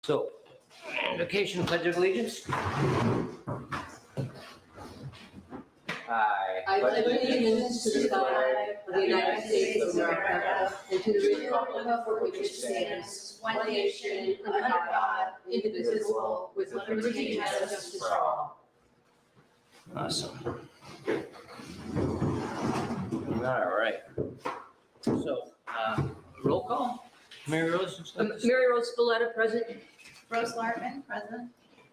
So, invocation, pledge of allegiance. I pledge allegiance to the flag of the United States of America and to the republic for which it stands, one nation, under God, indivisible, with liberty and justice for all. Awesome. All right. So, roll call. Mary Rose? Mary Rose Spalletta, present. Rose Lartman, present.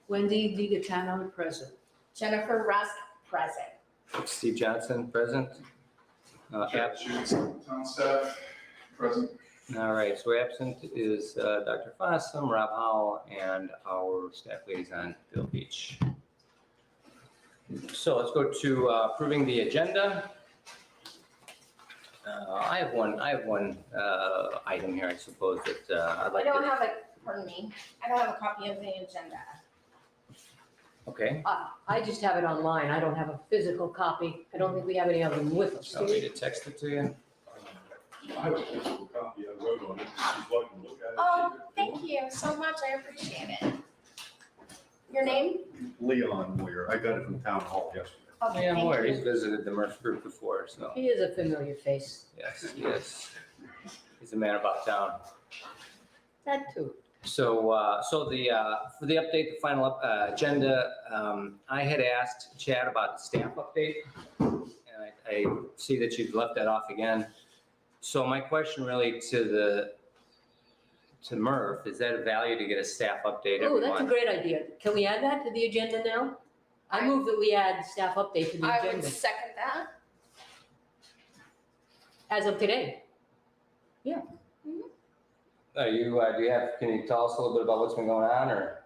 Wendy DiGatano, present. Jennifer Rusk, present. Steve Johnson, present. Chad Schutz, town staff, present. All right, so absent is Dr. Fossum, Rob Howell, and our staff liaison, Bill Beach. So let's go to approving the agenda. I have one item here, I suppose, that I'd like I don't to. have a, pardon me, I don't have a copy of the agenda. Okay, I just have it online. I don't have a physical copy. I don't think we have any of them with us. so do me we? to text it to you. I have a physical copy, I wrote on it, she's welcome to look at it. Oh, thank you so much, I appreciate it. Your name? Leon Moyer, I got it from town hall yesterday. Okay, Yeah, I'm thank aware, you. he's visited the Murph group before, so, He is a familiar face. yes, he is. He's a man about town. That too. So, for the update, the final agenda, I had asked Chad about the staff update, and I see that you've left that off again. So my question really to Murph, is that a value to get a staff update Oh, every that's a month? great idea. Can we add that to the agenda now? I move that we add staff update to the I would agenda second that. as of today. Are you, can you tell us a little bit about what's been going on, or?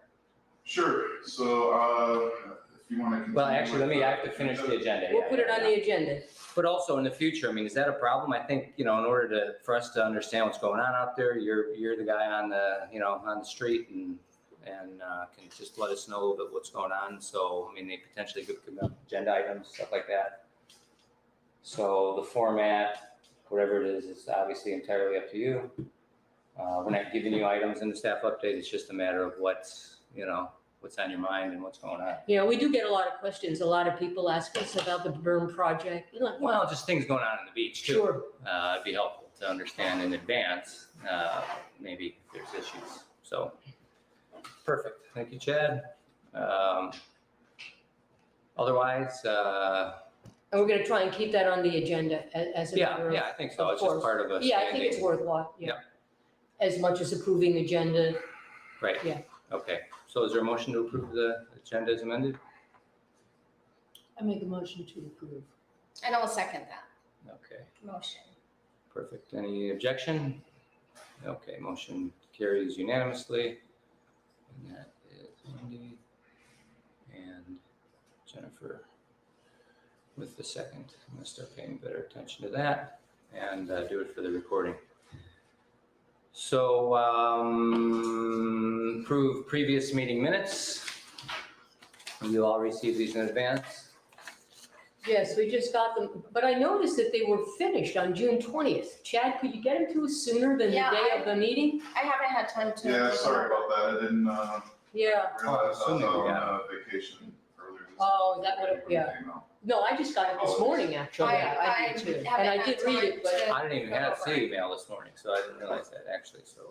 Sure, so, if you want to. Well, actually, I have to finish the agenda. We'll yeah, put it yeah, on yeah. the agenda. But also in the future, I mean, is that a problem? I think, in order for us to understand what's going on out there, you're the guy on the street and can just let us know a little bit what's going on. So, I mean, they potentially could come up agenda items, stuff like that. So the format, whatever it is obviously entirely up to you. We're not giving you items in the staff update. It's just a matter of what's on your mind and what's going on. You know, we do get a lot of questions. A lot of people ask us about the berm project. You know, Well, just things going on the beach too. sure. It'd be helpful to understand in advance, maybe if there's issues. So, perfect. Thank you, Chad. Otherwise, And we're gonna try and keep that on the agenda as a matter of. yeah, I think so. of It's just course. part of a Yeah, I think it's standing. worthwhile, yeah. As much as approving agenda. Right. Yeah. Okay. So is there a motion to approve the agenda as amended? I make a motion to approve. And I'll second that Okay, motion. perfect. Any objection? Okay, motion carries unanimously. And that is Wendy and Jennifer with the second. I'm gonna start paying better attention to that and do it for the recording. So, approve previous meeting minutes. You all received these in advance? Yes, we just got them, but I noticed that they were finished on June 20th. Chad, could you get them to us sooner than the Yeah, day of the meeting? I haven't had time to. Yeah, sorry about that, I didn't, Yeah. realize I was assuming we got on vacation earlier this. Oh, is that what it- yeah. Email. No, I just got it this morning, actually. I did too. And haven't I had did read time it, but to- I didn't even see email this morning, so I didn't realize that actually, so.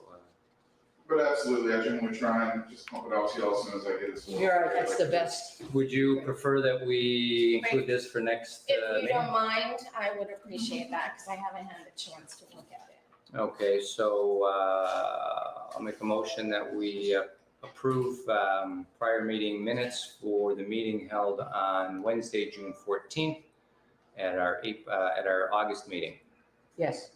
But absolutely, I generally try and just pump it out to y'all as soon as I get it. you're right, that's the best. Would you prefer that we include this for next If you meeting? don't mind, I would appreciate that, because I haven't had a chance to look at it. Okay, so I'll make a motion that we approve prior meeting minutes for the meeting held on Wednesday, June 14th at our August meeting. Yes.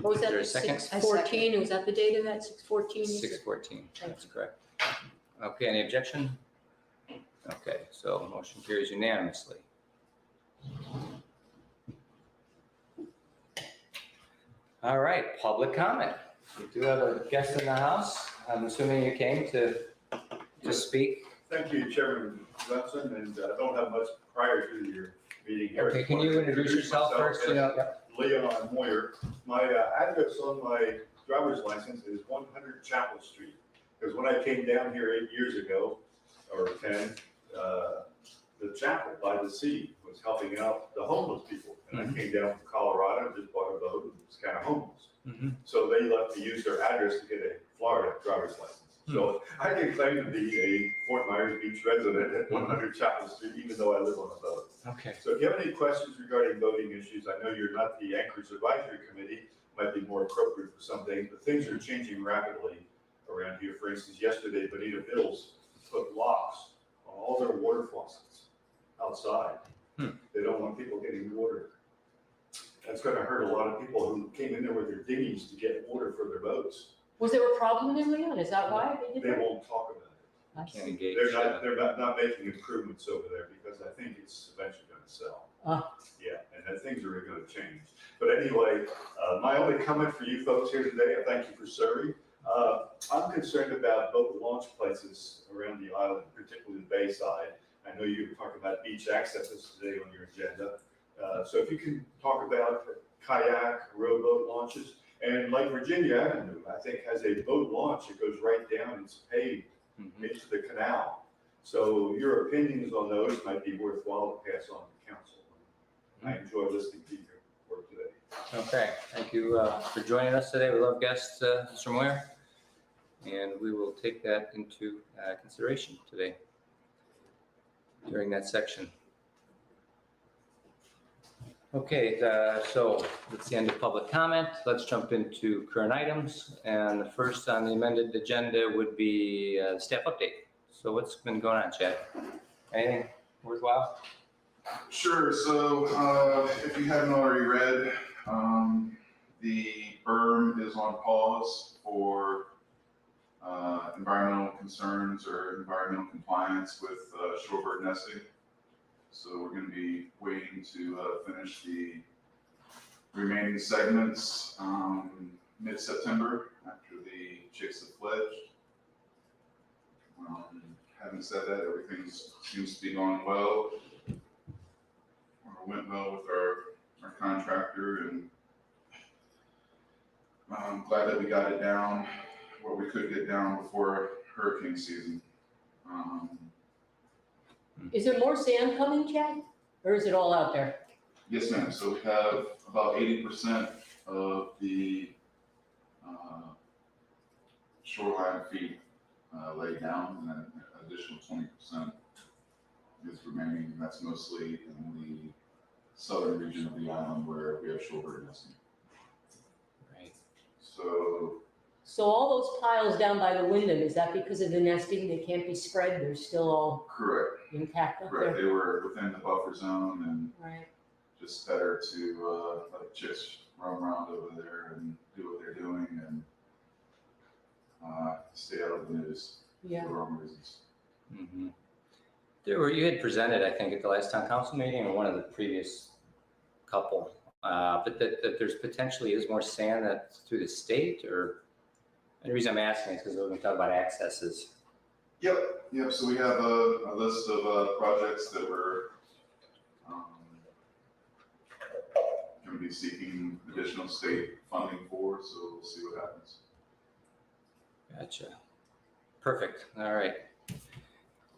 What was Is that, there a the second? 6/14? Was that the date of that, 6/14? 6/14, that's correct. Okay, any objection? Okay, so motion carries unanimously. All right, public comment. We do have a guest in the house. I'm assuming you came to speak. Thank you, Chairman Johnson, and I don't have much prior to your meeting here. Okay, can you introduce yourself first? Myself as Leon Moyer. My address on my driver's license is 100 Chapel Street. Because when I came down here 8 years ago, or 10, the chapel by the sea was helping out the homeless people. And I came down from Colorado, just bought a boat, and was kind of homeless. So they left to use their address to get a Florida driver's license. So I can claim to be a Fort Myers Beach resident at 100 Chapel Street, even though I live on a boat. Okay. So if you have any questions regarding voting issues, I know you're not the Anchorage Advisory Committee, might be more appropriate for some things, but things are changing rapidly around here. For instance, yesterday, Bonita Hills put locks on all their water faucets outside. They don't want people getting water. That's gonna hurt a lot of people who came in there with their dinghies to get water for their boats. Was there a problem there, Leon? Is that why they did They that? won't talk about it. I Can't see. engage. They're not making improvements over there because I think it's eventually gonna sell. Yeah, and then things are gonna change. But anyway, my only comment for you folks here today, I thank you for serving. I'm concerned about boat launch places around the island, particularly the Bayside. I know you were talking about beach accesses today on your agenda. So if you can talk about kayak, rowboat launches, and like Virginia Avenue, I think has a boat launch that goes right down, it's paved into the canal. So your opinions on those might be worthwhile to pass on to council. I enjoy listening to your work today. Okay, thank you for joining us today. We love guests, Mr. Moyer. And we will take that into consideration today during that section. Okay, so that's the end of public comment. Let's jump into current items. And the first on the amended agenda would be staff update. So what's been going on, Chad? Anything worthwhile? Sure, so if you haven't already read, the berm is on pause for environmental concerns or environmental compliance with shorebird nesting. So we're going to be waiting to finish the remaining segments mid-September after the chicks have fledged. Having said that, everything seems to be going well. Went well with our contractor, and I'm glad that we got it down what we could get down before hurricane season. Is there more sand coming, Chad? Or is it all out there? Yes, ma'am. So we have about 80% of the shoreline feet laid down, and then an additional 20% is remaining. And that's mostly in the southern region of the island where we have shorebird nesting. Right. So all those piles down by the Wyndham, is that because of the nesting? They can't be spread, they're still all correct. intact up Correct. there? They were within the buffer zone, and Right. just better to let chicks roam around over there and do what they're doing and stay out of the news Yeah. for the wrong reasons. You had presented, I think, at the last town council meeting or one of the previous couple, but that there's potentially is more sand that's through the state, or, and the reason I'm asking is because we're going to talk about accesses. Yep. So we have a list of projects that we're going to be seeking additional state funding for, so we'll see what happens. Gotcha. Perfect. All right.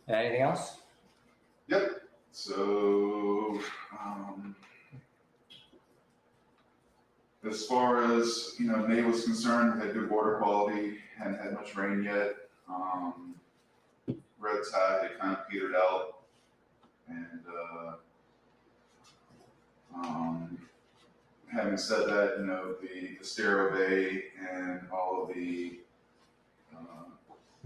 Anything else? Yep. So as far as May was concerned, we had good water quality, hadn't had much rain yet. Red tide, it kind of petered out, and having said that, the Stereo Bay and all of the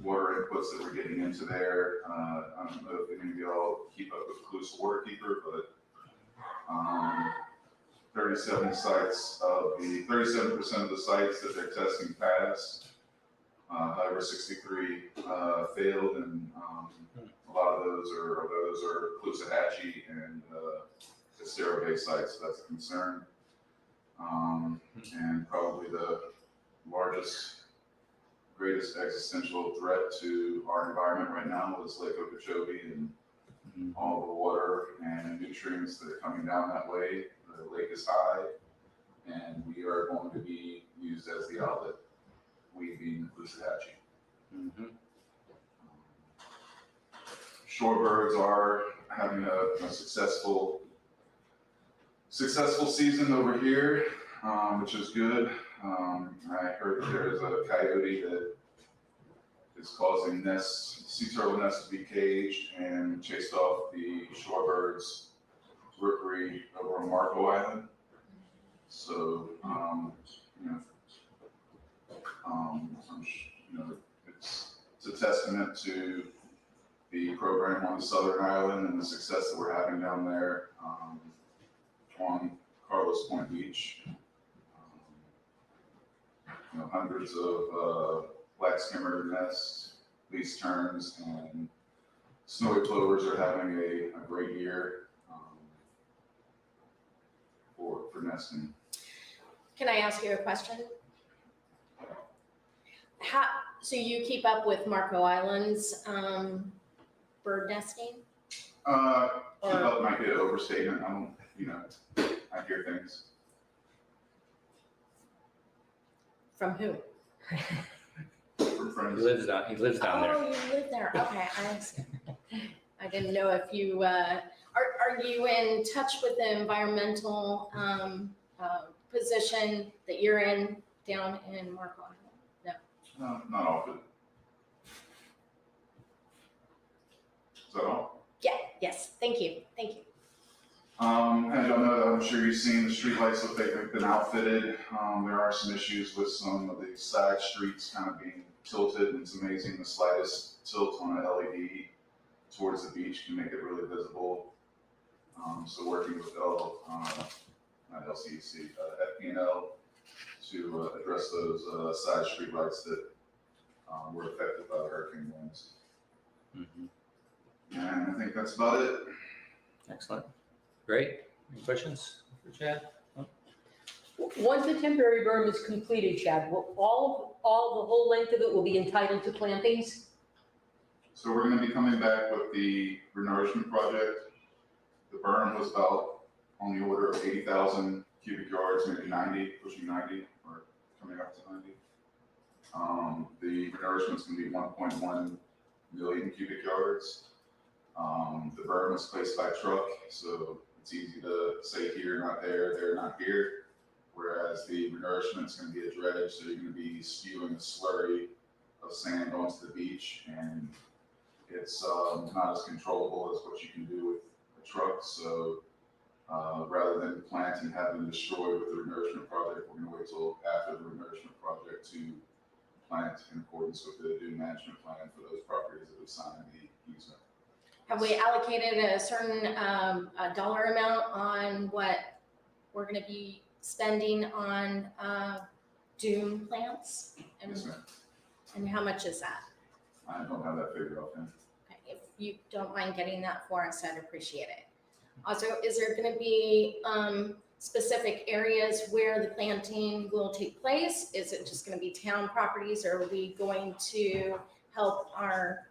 water inputs that we're getting into there, I don't know if any of y'all keep up with Close Waterkeeper, but 37% of the sites that they're testing passed. However, 63 failed, and a lot of those are Clusahatchee and the Stereo Bay sites, so that's a concern. And probably the greatest existential threat to our environment right now is Lake Okeechobee and all the water and nutrients that are coming down that way. The lake is high, and we are going to be used as the outlet, we being Clusahatchee. Mhm. Shorebirds are having a successful season over here, which is good. I heard that there's a coyote that is causing sea turtle nests to be caged and chased off the shorebirds rookery over on Marco Island. So, it's a testament to the program on the Southern Island and the success that we're having down there on Carlos Point Beach. Hundreds of black skimmer nests, least terns, and snowy plovers are having a great year for nesting. Can I ask you a question? So you keep up with Marco Island's bird nesting? Keep up might be an overstatement. I hear things. From who? From He friends. lives down there. Oh, you live there. Okay, I see. I didn't know if you are you in touch with the environmental position that you're in down in Marco Island? No, not often. Is that all? Yeah. Yes. Thank you. As y'all know, I'm sure you've seen the streetlights look like they've been outfitted. There are some issues with some of the side streets kind of being tilted, and it's amazing the slightest tilt on an LED towards the beach can make it really visible. So working with not LCEC, FPNL to address those side streetlights that were affected by the hurricane winds. Mhm. And I think that's about it. Excellent. Great. Any questions for Chad? Once the temporary berm is completed, Chad, will all the whole length of it will be entitled to plantings? So we're gonna be coming back with the renourishment project. The berm was about on the order of 80,000 cubic yards, maybe 90, pushing 90, or coming up to 90. The renourishment's gonna be 1.1 million cubic yards. The berm is placed by truck, so it's easy to say here, not there, not here. Whereas the renourishment's gonna be a dredge, so you're gonna be spewing a slurry of sand onto the beach, and it's not as controllable as what you can do with a truck. So rather than plant and have them destroyed with the renourishment project, we're gonna wait till after the renourishment project to plant in accordance with the dune management plan for those properties that have signed the easement. Have we allocated a certain dollar amount on what we're going to be spending on dune plants? Yes, ma'am. And how much is that? I don't have that figured out, then. Okay, if you don't mind getting that for us, I'd appreciate it. Also, is there going to be specific areas where the planting will take place? Is it just going to be town properties, or are we going to help our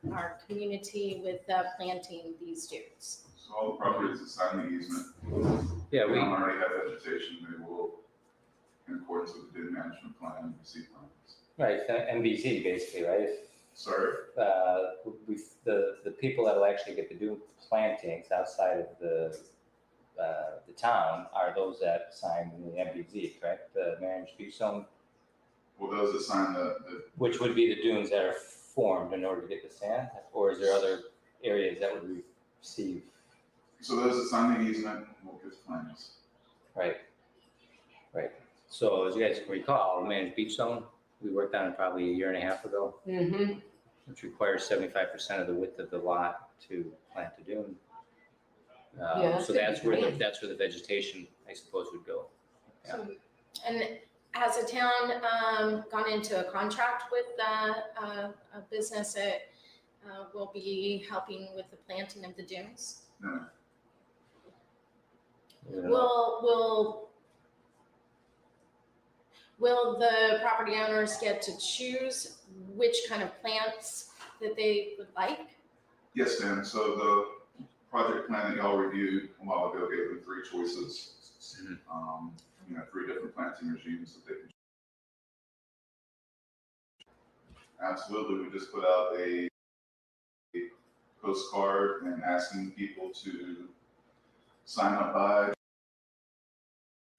community with planting these dunes? So all the properties that sign the easement, Yeah, they we, don't already have vegetation, they will, in accordance with the dune management plan, receive plans. right, MBZ basically, right? Sorry? The people that will actually get to do plantings outside of the town are those that sign the MBZ, correct? The managed beach zone, Well, those that sign the which would be the dunes that are formed in order to get the sand, or is there other areas that would receive? so those that sign the easement will get plans. Right. So as you guys can recall, the managed beach zone, we worked on it probably a year and a half ago, Mm-hmm. which requires 75% of the width of the lot to plant a dune. Yeah, So that's gonna be grand. that's where the vegetation, I suppose, would go. Yeah. And has the town gone into a contract with a business that will be helping with the planting of the dunes? No, Will the property owners get to choose which kind of plants that they would like? yes, ma'am, so the project plan that y'all reviewed a while ago gave them 3 choices. Mhm. 3 different planting regimes that they can. absolutely. We just put out a postcard and asking people to sign up by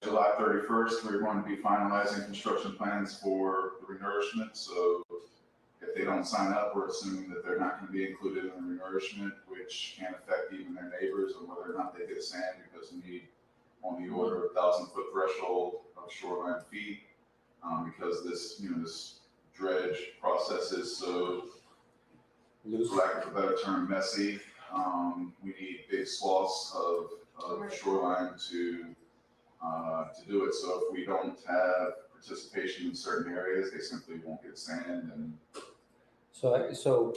July 31st. We're going to be finalizing construction plans for the renourishment. So if they don't sign up, we're assuming that they're not going to be included in the renourishment, which can affect even their neighbors and whether or not they get sand, because we need on the order of 1,000-foot threshold of shoreline feet, because this, this dredge process is so, for lack of a better term, messy. We need big swaths of shoreline to do it. So if we don't have participation in certain areas, they simply won't get sand. And So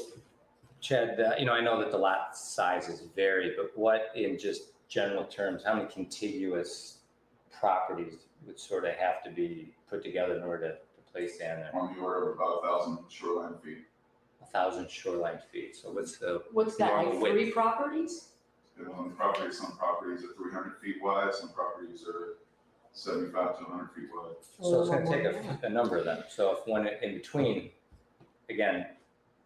Chad, I know that the lot sizes vary, but what, in just general terms, how many contiguous properties would sort of have to be put together in order to place sand there? on the order of about 1,000 shoreline feet. 1,000 shoreline feet. So what's that, normal like width? 3 properties? On the properties, some properties are 300 feet wide, some properties are 75 to 100 feet wide. So it's going to take a number of them. So if one in between, again,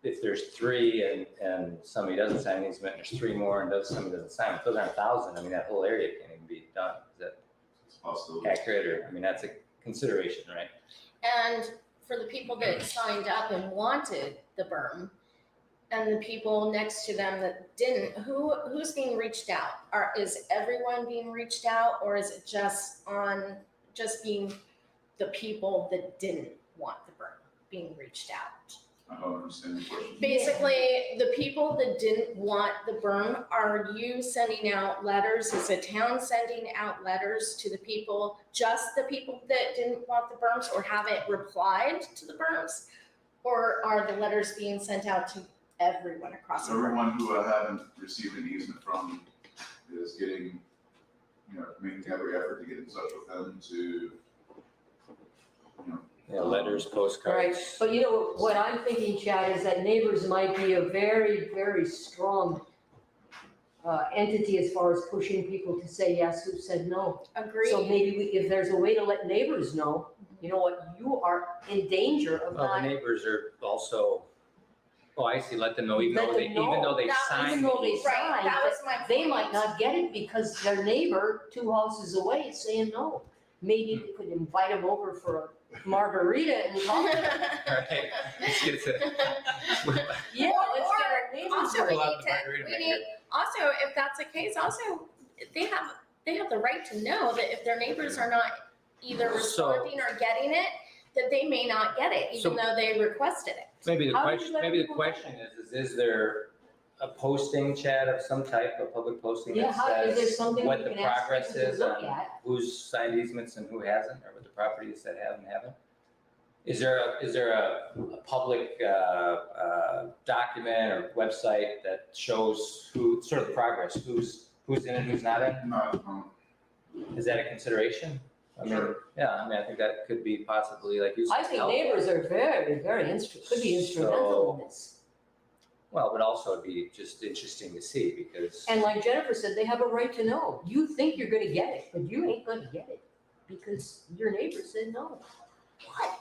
if there's 3 and somebody doesn't sign an easement, and there's 3 more and somebody doesn't sign, if those aren't 1,000, I mean, that whole area can't even be done. Is that It's possible. accurate? Or, I mean, that's a consideration, right? And for the people that signed up and wanted the berm, and the people next to them that didn't, who's being reached out? Is everyone being reached out, or is it just being the people that didn't want the berm being reached out? I don't understand the question. Basically, the people that didn't want the berm, are you sending out letters? Is the town sending out letters to the people, just the people that didn't want the berms or haven't replied to the berms? Or are the letters being sent out to everyone across the board? Everyone who I haven't received an easement from is getting, making every effort to get in touch with them to, Letters, postcards. Right, but what I'm thinking, Chad, is that neighbors might be a very, very strong entity as far as pushing people to say yes who said no. Agreed. So maybe if there's a way to let neighbors know, you know what, you are in danger of Well, the not. neighbors are also, I see, let them know, even Let though them know. they That- signed. even though they the- Right, that was my They point. might not get it because their neighbor 2 houses away is saying no. Maybe they could invite them over for a margarita and talk. Right. Let's get to. Yeah, let's get our neighbors. Also, we We'll have need the margarita to, maker. also, if that's the case, also, they have the right to know that if their neighbors are not either So- responding or getting it, that they may not get it, So- even though they requested it. Maybe the How do you question, let maybe the people know? question is there a posting, Chad, of some type, a public posting Yeah, that is there says something what we the can ask progress people to is look on at? who's signed easements and who hasn't, or what the properties that have and haven't? Is there a public document or website that shows who, sort of the progress, who's in and who's not in? not, Is that a consideration? I mean, Sure. yeah, I mean, I think that could be possibly, like you said. I think helpful. neighbors are very, very could be instrumental in this. Well, but also it'd be just interesting to see because. And like Jennifer said, they have a right to know. You think you're gonna get it, but you ain't gonna get it because your neighbor said no. What?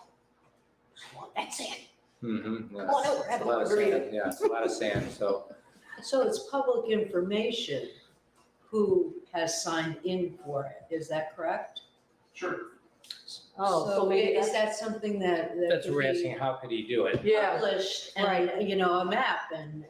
Well, that's it. Mm-hmm. Come on over, have a It's a lot of margarita. sand, yeah, it's a lot of sand, so. So it's public information who has signed in for it, is that correct? sure. Oh, so maybe Is that's, that something that That's could what we're be asking, how could he do it? yeah, published Right. and, a map and,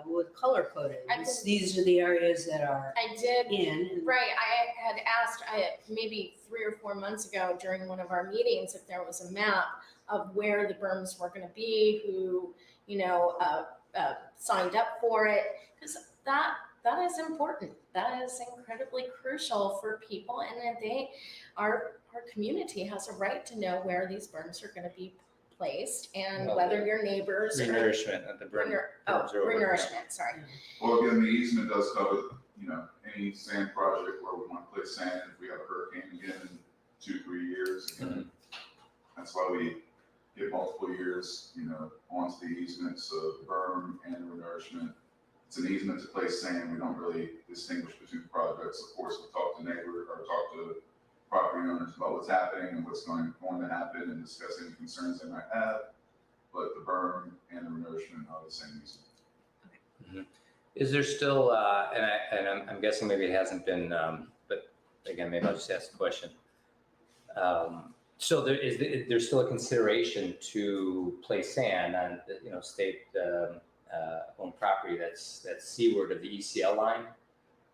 with color coded? I can- These are the areas that are I did, in. and- right, I had asked, maybe 3 or 4 months ago during one of our meetings, if there was a map of where the berms were gonna be, who, signed up for it, because that is important. That is incredibly crucial for people, and that our community has a right to know where these berms are gonna be placed, and Well, whether your neighbors are. Renourishment at the berm. berms are over. Renourishment, sorry. Well, again, the easement does cover, any sand project where we want to place sand, if we have a hurricane again in 2-3 years. Again, that's why we get multiple years, onto the easement, so the berm and the renourishment. It's an easement to place sand, we don't really distinguish between projects. Of course, we'll talk to property owners about what's happening and what's going to happen and discuss any concerns they might have. but the berm and the renourishment are the same easement. Is there still, I'm guessing maybe it hasn't been, but again, maybe I'll just ask the question. So there's still a consideration to place sand on, state owned property that's seaward of the ECL line?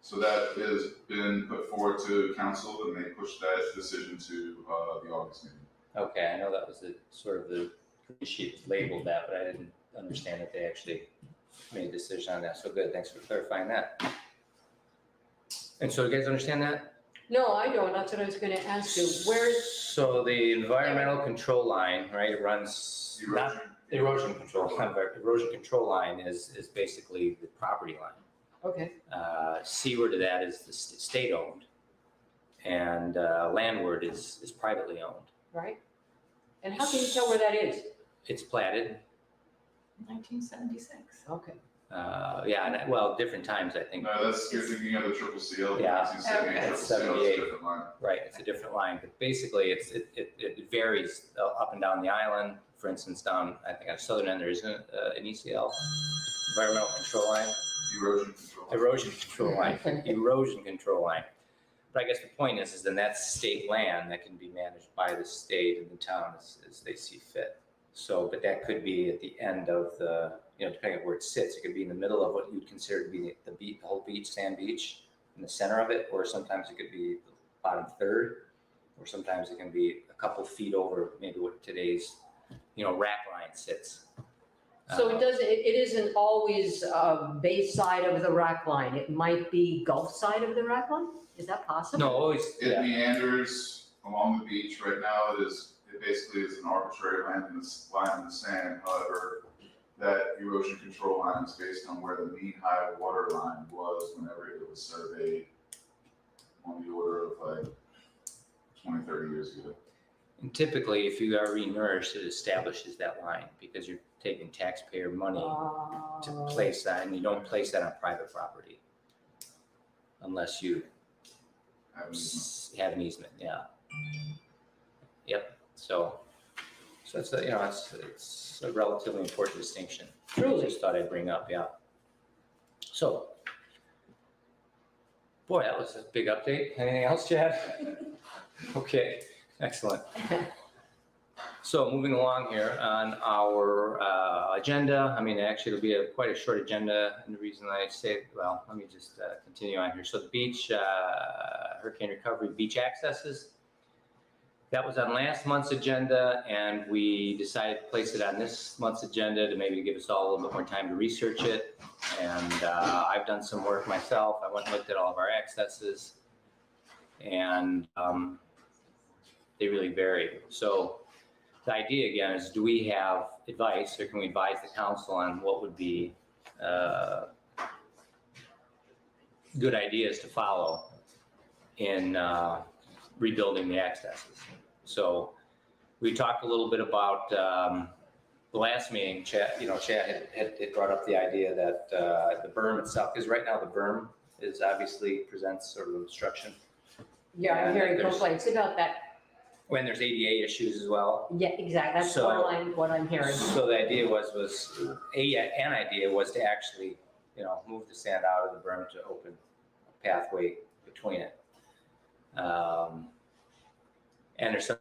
So that has been put forward to council, and they pushed that decision to the August meeting. Okay, I know that was the sort of the green sheet labeled that, but I didn't understand that they actually made a decision on that. So good, thanks for clarifying that. And so you guys understand that? No, I don't, that's what I was gonna ask you, where's, So the environmental control line, right, it runs, not the erosion control line, but erosion control line is basically the property line. okay, Seaward of that is the state owned, and landward is privately owned. right? And how can you tell where that is? It's platted, 1976. Okay. yeah, and well, different times, I think. No, you're thinking of the triple CL, the Yeah. 1978 Okay. triple CL, it's a 78. different line. Right, it's a different line, but basically it varies up and down the island. For instance, down, I think on the southern end, there isn't an ECL, environmental control line, Erosion control. erosion control line, erosion control line. But I guess the point is then that's state land that can be managed by the state and the town as they see fit. So, but that could be at the end of the, depending on where it sits, it could be in the middle of what you'd consider to be the beach, the whole beach, sand beach, in the center of it, or sometimes it could be the bottom third, or sometimes it can be a couple feet over maybe what today's, rack line sits. So it isn't always bay side of the rack line, it might be Gulf side of the rack line? Is that possible? No, always, It yeah, meanders along the beach. Right now, it basically is an arbitrary line in the sand. However, that erosion control line is based on where the mean high water line was whenever it was surveyed, on the order of like 20, 30 years ago. and typically if you are renourished, it establishes that line because you're taking taxpayer money to place that, and you don't place that on private property unless you have an easement, yeah. Yep, so it's it's a relatively important distinction. Truly. Just thought I'd bring up, yeah. So, boy, that was a big update. Anything else, Chad? Okay, excellent. So moving along here on our agenda, actually it'll be quite a short agenda, and the reason I say, well, let me just continue on here. So the beach, hurricane recovery beach accesses, that was on last month's agenda, and we decided to place it on this month's agenda to maybe give us all a little bit more time to research it. And I've done some work myself. I went and looked at all of our accesses, and they really vary. So the idea again is, do we have advice, or can we advise the council on what would be good ideas to follow in rebuilding the accesses? So we talked a little bit about the last meeting. Chad had brought up the idea that the berm itself, because right now the berm is obviously presents sort of obstruction. Yeah, I'm hearing There's- complaints about that. When there's ADA issues as well. Yeah, exactly, that's So- what I'm hearing. So the idea was an idea was to actually, move the sand out of the berm to open a pathway between it. And there's some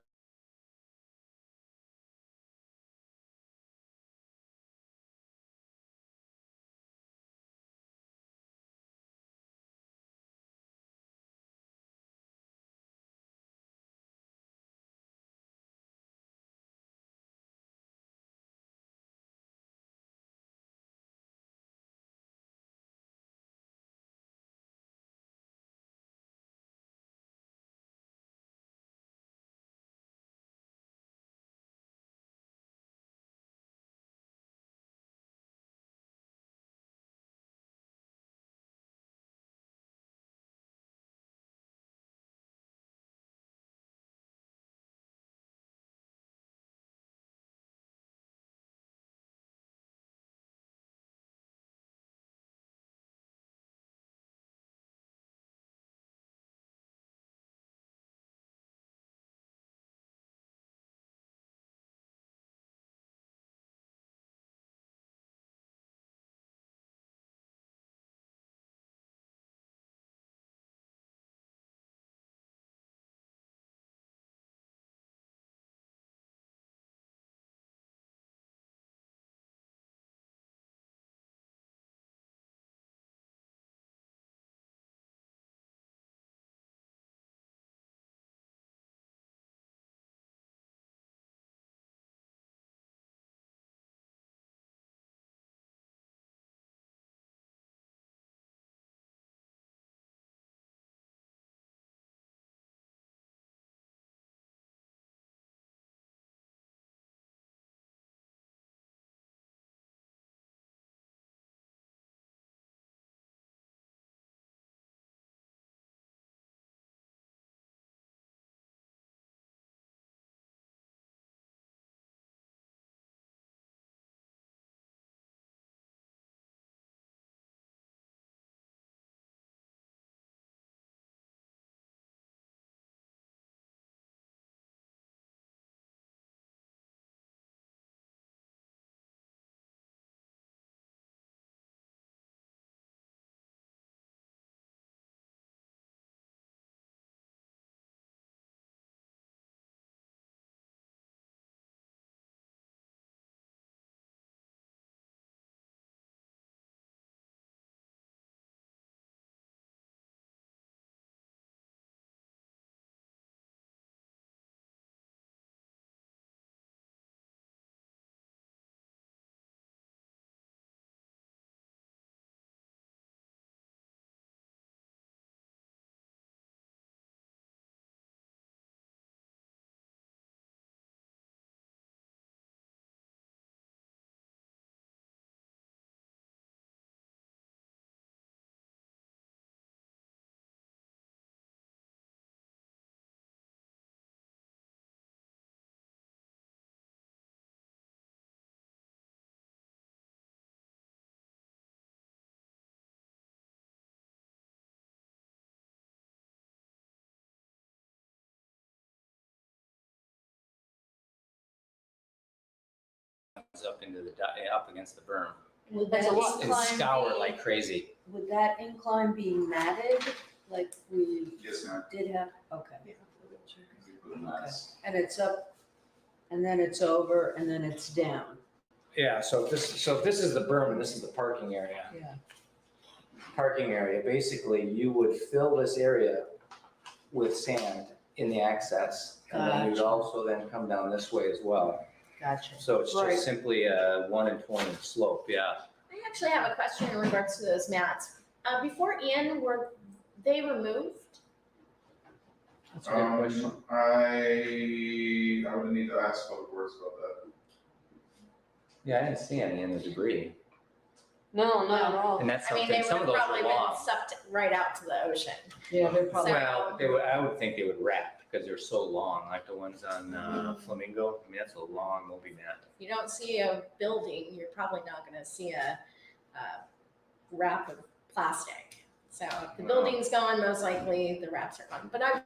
up into up against the berm Would That's that a lot. and incline scour be- like crazy. Would that incline be matted, like we Yes, ma'am. did have? Okay. We put a nice- And it's up, and then it's over, and then it's down. Yeah, so if this is the berm and this is the parking area. Yeah. Parking area, basically you would fill this area with sand in the access. And then you'd Gotcha. also then come down this way as well. Gotcha. So it's Right. just simply a 1 in 20 slope, yeah. I actually have a question in regards to those mats. Before Ian, were they removed? That's a good question. I would need to ask Public Works about that. Yeah, I didn't see any in the debris. No, not at all. And that's I mean, they something, would some of have those probably are been long. sucked right out to the ocean. Yeah, they're probably, Well, I would think they would wrap because they're so long, like the ones on Flamingo. I mean, that's a long movie mat. If you don't see a building, you're probably not gonna see a wrap of plastic. So if the building's gone, most likely the wraps are gone. But I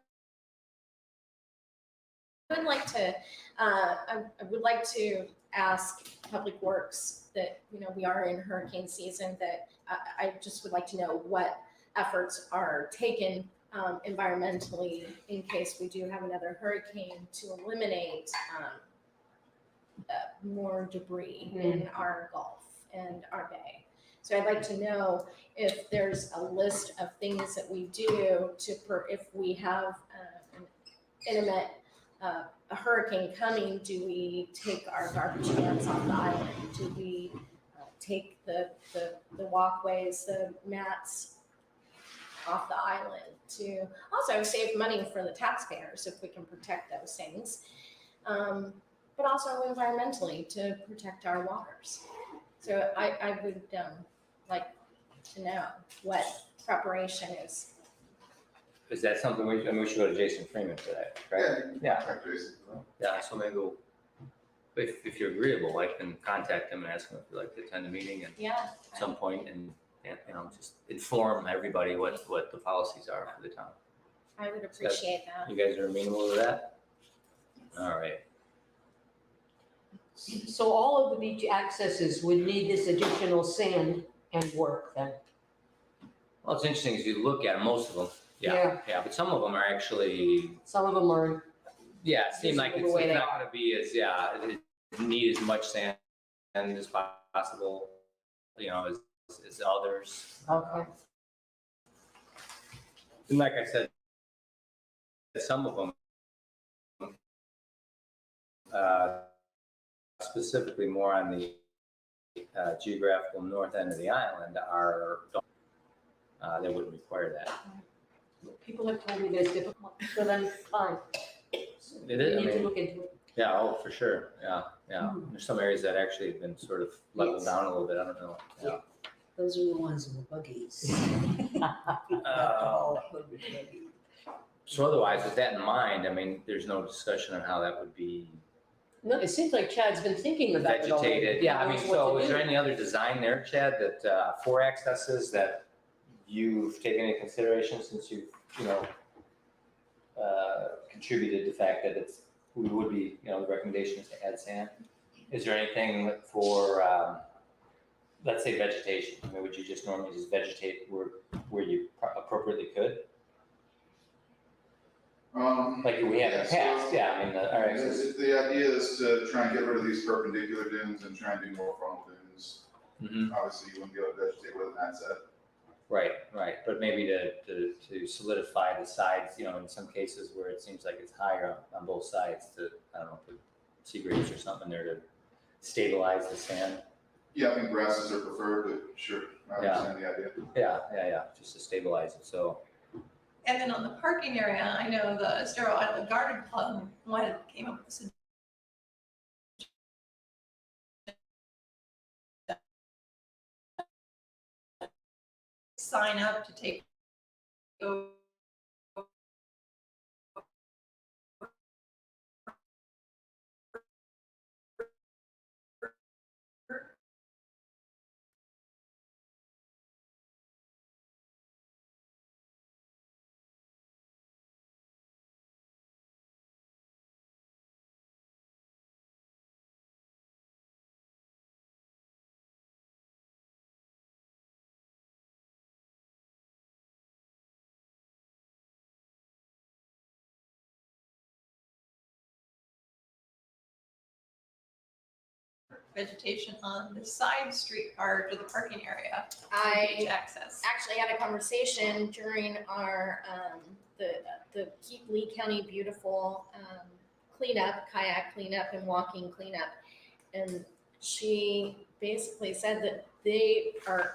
would like to, I would like to ask Public Works that, you know, we are in hurricane season, that I just would like to know what efforts are taken environmentally in case we do have another hurricane to eliminate more debris in our Gulf and our bay. So I'd like to know if there's a list of things that we do if we have an intimate a hurricane coming, do we take our garbage cans off the island? Do we take the walkways, the mats off the island to also save money for the taxpayers if we can protect those things, but also environmentally to protect our waters. So I would like to know what preparation is. Is that something we should go to Jason Freeman for that, right? Yeah. Contact Jason for that. Yeah, so maybe if you're agreeable, I can contact him and ask him if he'd like to attend the meeting at Yeah. some point and, you know, just inform everybody what the policies are for the town. I would appreciate that. You guys are amenable to that? All right. so all of the beach accesses would need this additional sand and work then? Well, it's interesting as you look at 'em, most of them, yeah, but some of them are actually, Some of them are, yeah, it seem like it's Visible the way they not gonna be as, it need as much sand as possible, you know, as others. okay, And like I said, some of them, specifically more on the geographical north end of the island they wouldn't require that. people have told me that it's difficult for them to find. It We is, I need to mean, look into it. yeah, oh, for sure, yeah. There's some areas that actually have been sort of leveled Yes. down a little bit, I don't know. Yeah. Those are the ones in the buggies. Uh, So otherwise, with that in mind, I mean, there's no discussion on how that would be No, it seems like Chad's been thinking about it already. vegetated. Yeah, I mean, Knows what so to is there do. any other design there, Chad, that, for accesses that you've taken into consideration since you've, you know, contributed the fact that we would be, you know, the recommendation is to add sand? Is there anything for, let's say vegetation? I mean, would you just normally just vegetate where you appropriately could? Like we have in the past, yeah, I mean, our access. The idea is to try and get rid of these perpendicular dunes and try and do more frontal dunes. Mhm. Obviously, you wouldn't be able to vegetate with an asset. Right, but maybe to solidify the sides, you know, in some cases where it seems like it's higher on both sides to, I don't know, put sea graves or something there to stabilize the sand. Yeah, I think grasses are preferred, but sure, I Yeah. understand the idea. Yeah, just to stabilize it, so. And then on the parking area, I know the Estero Island Garden Club came up with a sign up to take vegetation on the side street part or the parking area, beach I access. actually had a conversation during our, the Keep Lee County Beautiful, cleanup, kayak cleanup and walking cleanup. And she basically said that they are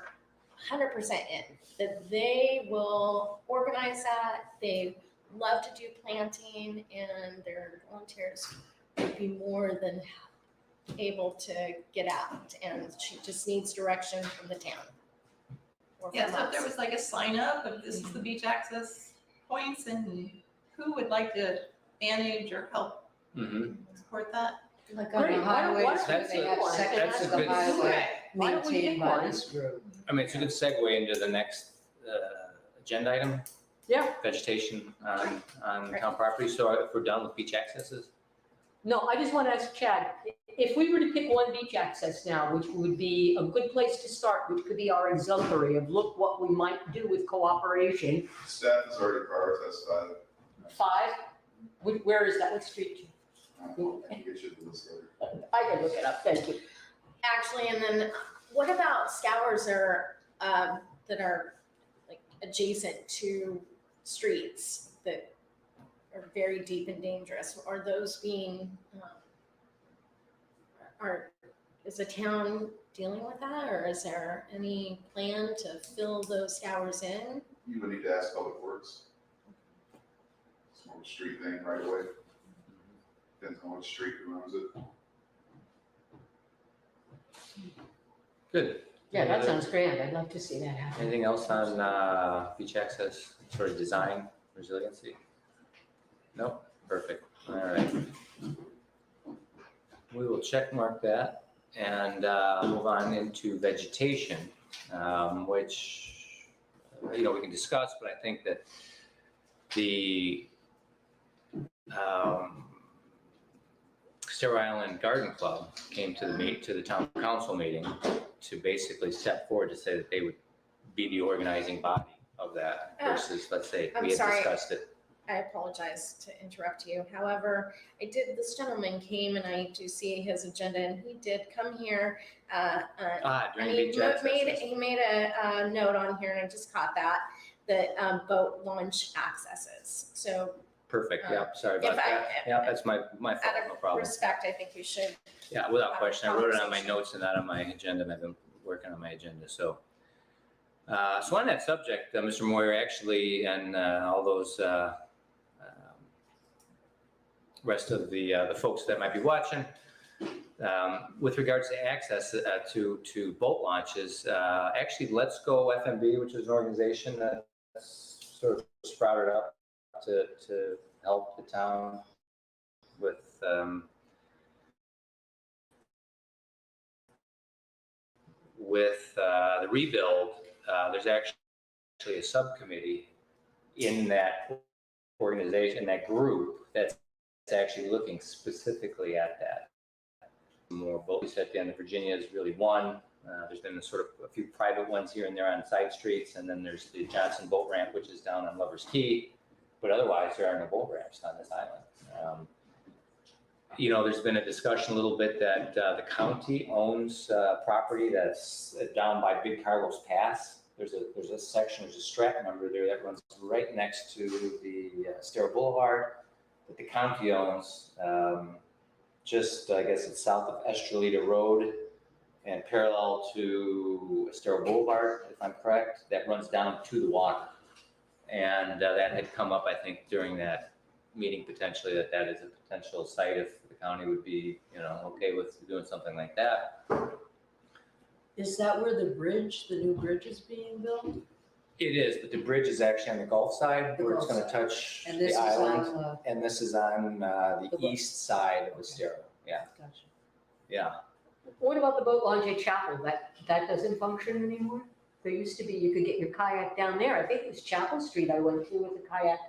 100% in, that they will organize that. They love to do planting, and their volunteers would be more than able to get out, and she just needs direction from the town. Or Yeah, from so if there us. was like a sign up of this is the beach access points and who would like to manage or help Mhm. support that? Like on Great, the why don't- why highways, don't where we they do have one? sections That's a of the good- highway Why don't we maintained pick by one? this group. I mean, it's a good segue into the next agenda item. Yeah. Vegetation on Right. town property. So if we're done with beach accesses, No, I just want to ask Chad, if we were to pick one beach access now, which would be a good place to start, which could be our exemplary of look what we might do with cooperation. Staff has already prioritized 5, where is that? What street? I can get you the list later. I can look it up, thank you. Actually, and then what about scours that are like adjacent to streets that are very deep and dangerous? Are those being, is the town dealing with that, or is there any plan to fill those scours in? You would need to ask Public Works. It's more of a street thing right away. Depends on which street who owns it. good. Yeah, that sounds grand, I'd love to see that happen. Anything else on beach access, sort of design, resiliency? Nope, perfect, all right. We will check mark that and move on into vegetation, which, we can discuss, but I think that the Staro Island Garden Club came to the town council meeting to basically step forward to say that they would be the organizing body of that versus, let's say, I'm we had sorry. discussed it. I apologize to interrupt you. However, this gentleman came, and I do see his agenda, and he did come here. And During he beach access. made a note on here, and I just caught that boat launch accesses. So Perfect, yeah, sorry about that. Yeah, that's my fault, out no of problem. respect, I think we should. Yeah, without question. I wrote it on my Conversation. notes and not on my agenda, and I've been working on my agenda, so. So on that subject, Mr. Moyer, actually, and all those rest of the folks that might be watching, with regards to access to boat launches, actually, Let's Go FMB, which is an organization that's sort of sprouted up to help the town with the rebuild. There's actually a subcommittee in that organization, that group, that's actually looking specifically at that. More boats at the end of Virginia is really one. There's been a few private ones here and there on side streets, and then there's the Johnson Boat Ramp, which is down on Lover's Key. But otherwise, there are no boat ramps on this island. There's been a discussion a little bit that the county owns property that's down by Big Carlos Pass. There's a section, there's a strap number there that runs right next to the Staro Boulevard that the county owns. Just, I guess it's south of Estrelita Road and parallel to Staro Boulevard, if I'm correct, that runs down to the water. And that had come up, I think, during that meeting potentially, that is a potential site if the county would be, okay with doing something like that. Is that where the new bridge is being built? It is, but the bridge is actually on the Gulf side The where it's Gulf going to side. touch And this the is island. on the, And this is on the Gulf. east side of the Staro. Yeah, gotcha. yeah. What about the boat launch at Chapel? That doesn't function anymore? There used to be, you could get your kayak down there. I think it was Chapel Street I went to with the kayak,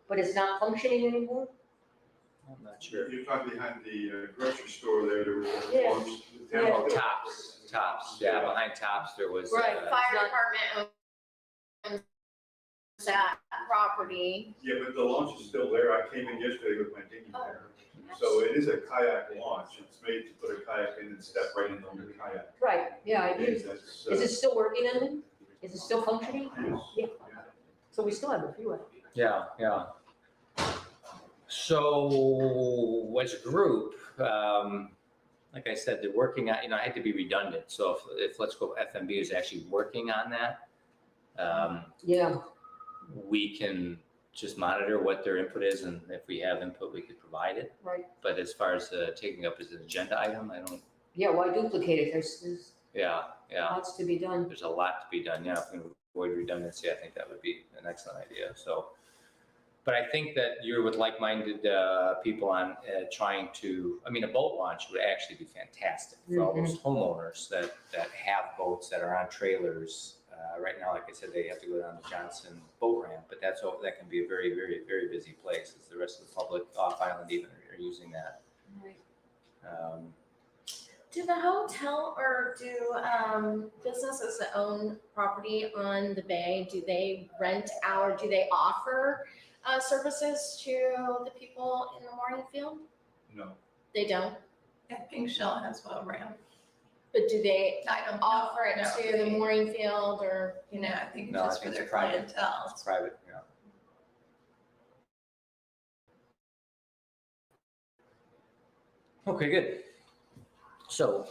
but it's not functioning anymore? I'm not sure. You're talking behind the grocery store there was a Yeah. launch. the Yeah. town- Oh, Tops, yeah, behind Tops, there was. Right. Fire not- department owns that property. Yeah, but the launch is still there. I came in yesterday with my dinghy there. So it is a kayak launch. It's made to put a kayak in and step right into your kayak. Right, yeah, I And do. that's, Is it still working, Ellen? Is it still functioning? yes. Yeah. So we still have a few. Yeah, yeah. So as a group, like I said, they're working on, I had to be redundant. So if Let's Go FMB is actually working on that, Yeah, we can just monitor what their input is, and if we have input, we could provide it. right. But as far as taking up as an agenda item, I don't, Yeah, why duplicate it? There's yeah. lots to be done. There's a lot to be done. Yeah, if we can avoid redundancy, I think that would be an excellent idea. So, but I think that you're with like-minded people on trying to, I mean, a boat launch would actually be fantastic for all those homeowners that have boats that are on trailers. Right now, like I said, they have to go down the Johnson boat ramp, but that can be a very, very, very busy place. As the rest of the public off island even are using that. Right. Do the hotel or do businesses that own property on the bay, do they rent out, do they offer services to the people in the mooring field? No. They don't, Yeah, Pink Shell has a ramp. but do they I don't know. offer it No, to the mooring field or, I think No, I just for think their it's private. clientele. It's private, yeah. Okay, good. So,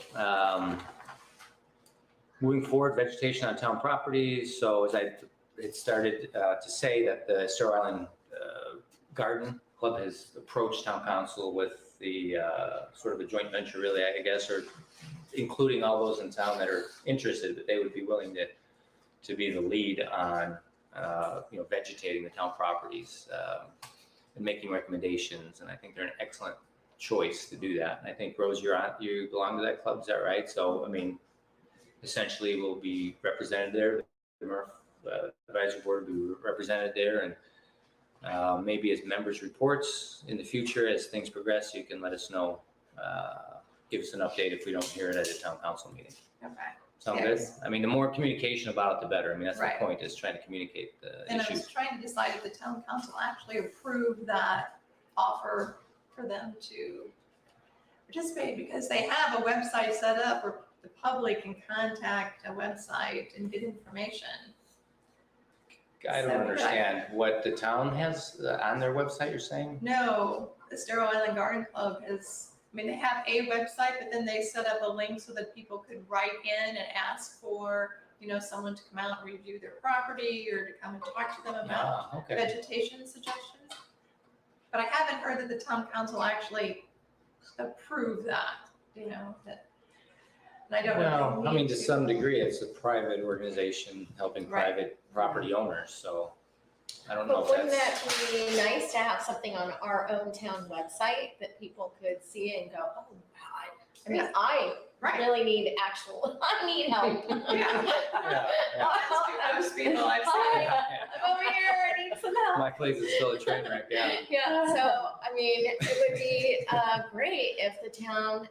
moving forward, vegetation on town properties. So as I had started to say that the Star Island Garden Club has approached town council with the sort of a joint venture, really, I guess, or including all those in town that are interested, that they would be willing to be the lead on, vegetating the town properties and making recommendations. And I think they're an excellent choice to do that. And I think, Rose, you belong to that club, is that right? So, I mean, essentially we'll be represented there. The MERTF advisory board will be represented there, and maybe as members' reports in the future, as things progress, you can let us know. Give us an update if we don't hear it at a town council meeting. Okay. Sound good? I mean, the more communication about it, the better. I mean, that's the Right. point, is trying to communicate the And I issues. was trying to decide if the town council actually approved that offer for them to participate, because they have a website set up where the public can contact a website and get information. I don't So, understand what the town has on their website, you're saying? No, the Star Island Garden Club has, I mean, they have a website, but then they set up a link so that people could write in and ask for, someone to come out and review their property or to come and talk to them about Okay. vegetation suggestions. But I haven't heard that the town council actually approved that, that. And I don't know. if Well, they I mean, need to some degree, it's a private organization helping Right. private property owners, so I don't know but if wouldn't that's. that be nice to have something on our own town website that people could see and go, oh, God. I mean, I Right. really need I need help. Yeah. Yeah, Those people I've seen. Hi, I'm over here, I need some help. My place is still a train wreck, yeah. Yeah, so, I mean, it would be great if the town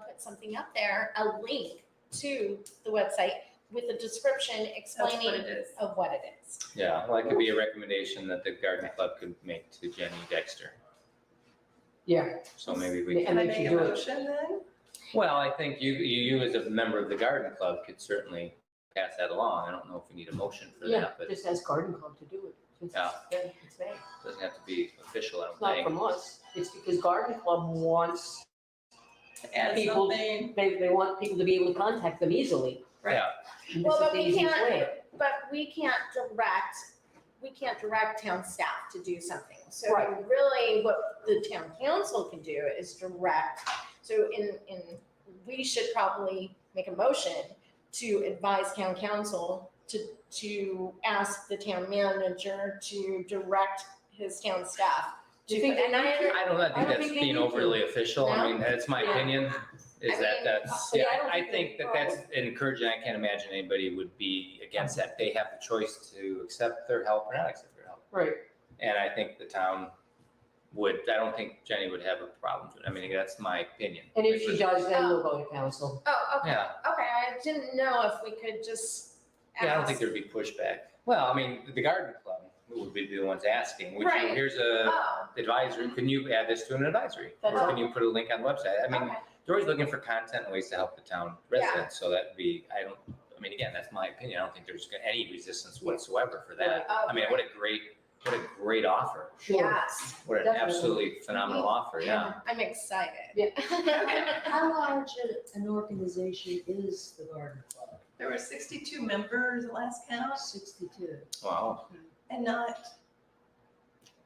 put something up there, a link to the website with a description That's what explaining it is. of what it is. Yeah, well, that could be a recommendation that the garden club could make to Jenny Dexter. Yeah. So maybe we And Can I they make should a do it. motion then? Well, I think you as a member of the garden club could certainly pass that along. I don't know if we need a motion for Yeah, that, but it just ask Garden Club to do it. Yeah. It's there. doesn't have to be official, I It's don't not think. from us. It's because Garden Club wants, Add People- something, they want people to be able to contact them easily. Right. Yeah, And Well, this is but the we easiest can't, way. but we can't direct town staff to do something. So Right. really what the town council can do is direct. So we should probably make a motion to advise town council to ask the town manager to direct his town staff. Do you think they And I need to? I don't I think don't that's think they being need to. overly official. I No? mean, that's my Yeah. opinion, is I that mean, that's, yeah, I yeah, don't I think think they that that's encouraging. I can't imagine anybody would be against that. They have the choice to accept their help or not accept their help. Right. And I think the town I don't think Jenny would have a problem. I mean, that's my opinion. And if she does, then we'll go to council. Oh, okay, Yeah, okay, I didn't know if we could just yeah, I don't think ask. there'd be pushback. Well, I mean, the garden club, would be the ones asking. Would you, Right. here's a Oh, advisory, can you add this to an advisory? Or That's can you put a link on the website? I mean, okay. they're always looking for content and ways to help the town residents, so that'd be, I mean, again, that's my opinion, I don't think there's any resistance whatsoever for that. Oh, I mean, what a great offer, Sure. Yes. what an Definitely. absolutely phenomenal offer, yeah. I'm excited. Yeah. How large an organization is the Garden Club? There were 62 members at last count, 62. Wow,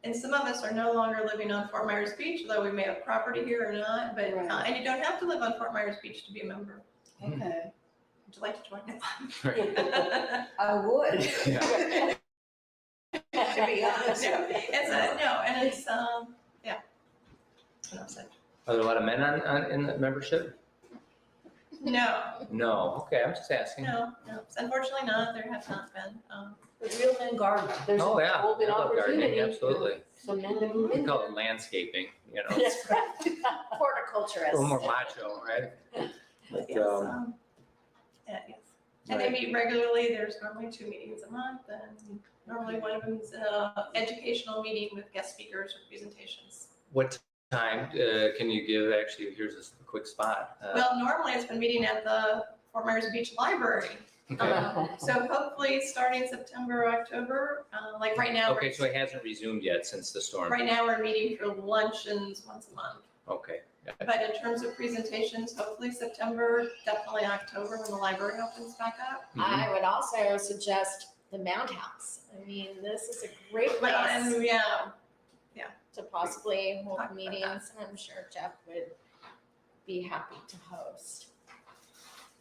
and some of us are no longer living on Fort Myers Beach, though we may have property here or not, but, Right. and you don't have to live on Fort Myers Beach to be a member. Okay. Would you like to join it? I would. Yeah. To be honest. Yeah. Enough said. Are there a lot of men in the membership? No, No, okay, I'm just asking. no, unfortunately not, there have not been, The real men garden. There's Oh, yeah, an open I love gardening, opportunity. absolutely. Some men that move We in. call it landscaping, you know, it's That's right. a Horticulturist. little more macho, right? But, yes, yes. And they meet regularly, there's normally 2 meetings a month, and normally one of them is educational meeting with guest speakers or presentations. what time can you give, actually, here's a quick spot. Well, normally it's been meeting at the Fort Myers Beach Library. Okay. So hopefully starting September, October, like right now. Okay, so it hasn't resumed yet since the storm. Right now, we're meeting for luncheons once a month. Okay, But in terms of presentations, hopefully September, definitely October when the library opens back up. Mhm. I would also suggest the Mound House. I mean, this is a great place Well, and yeah, to possibly hold Talk about meetings, and I'm sure Jeff would be happy to host.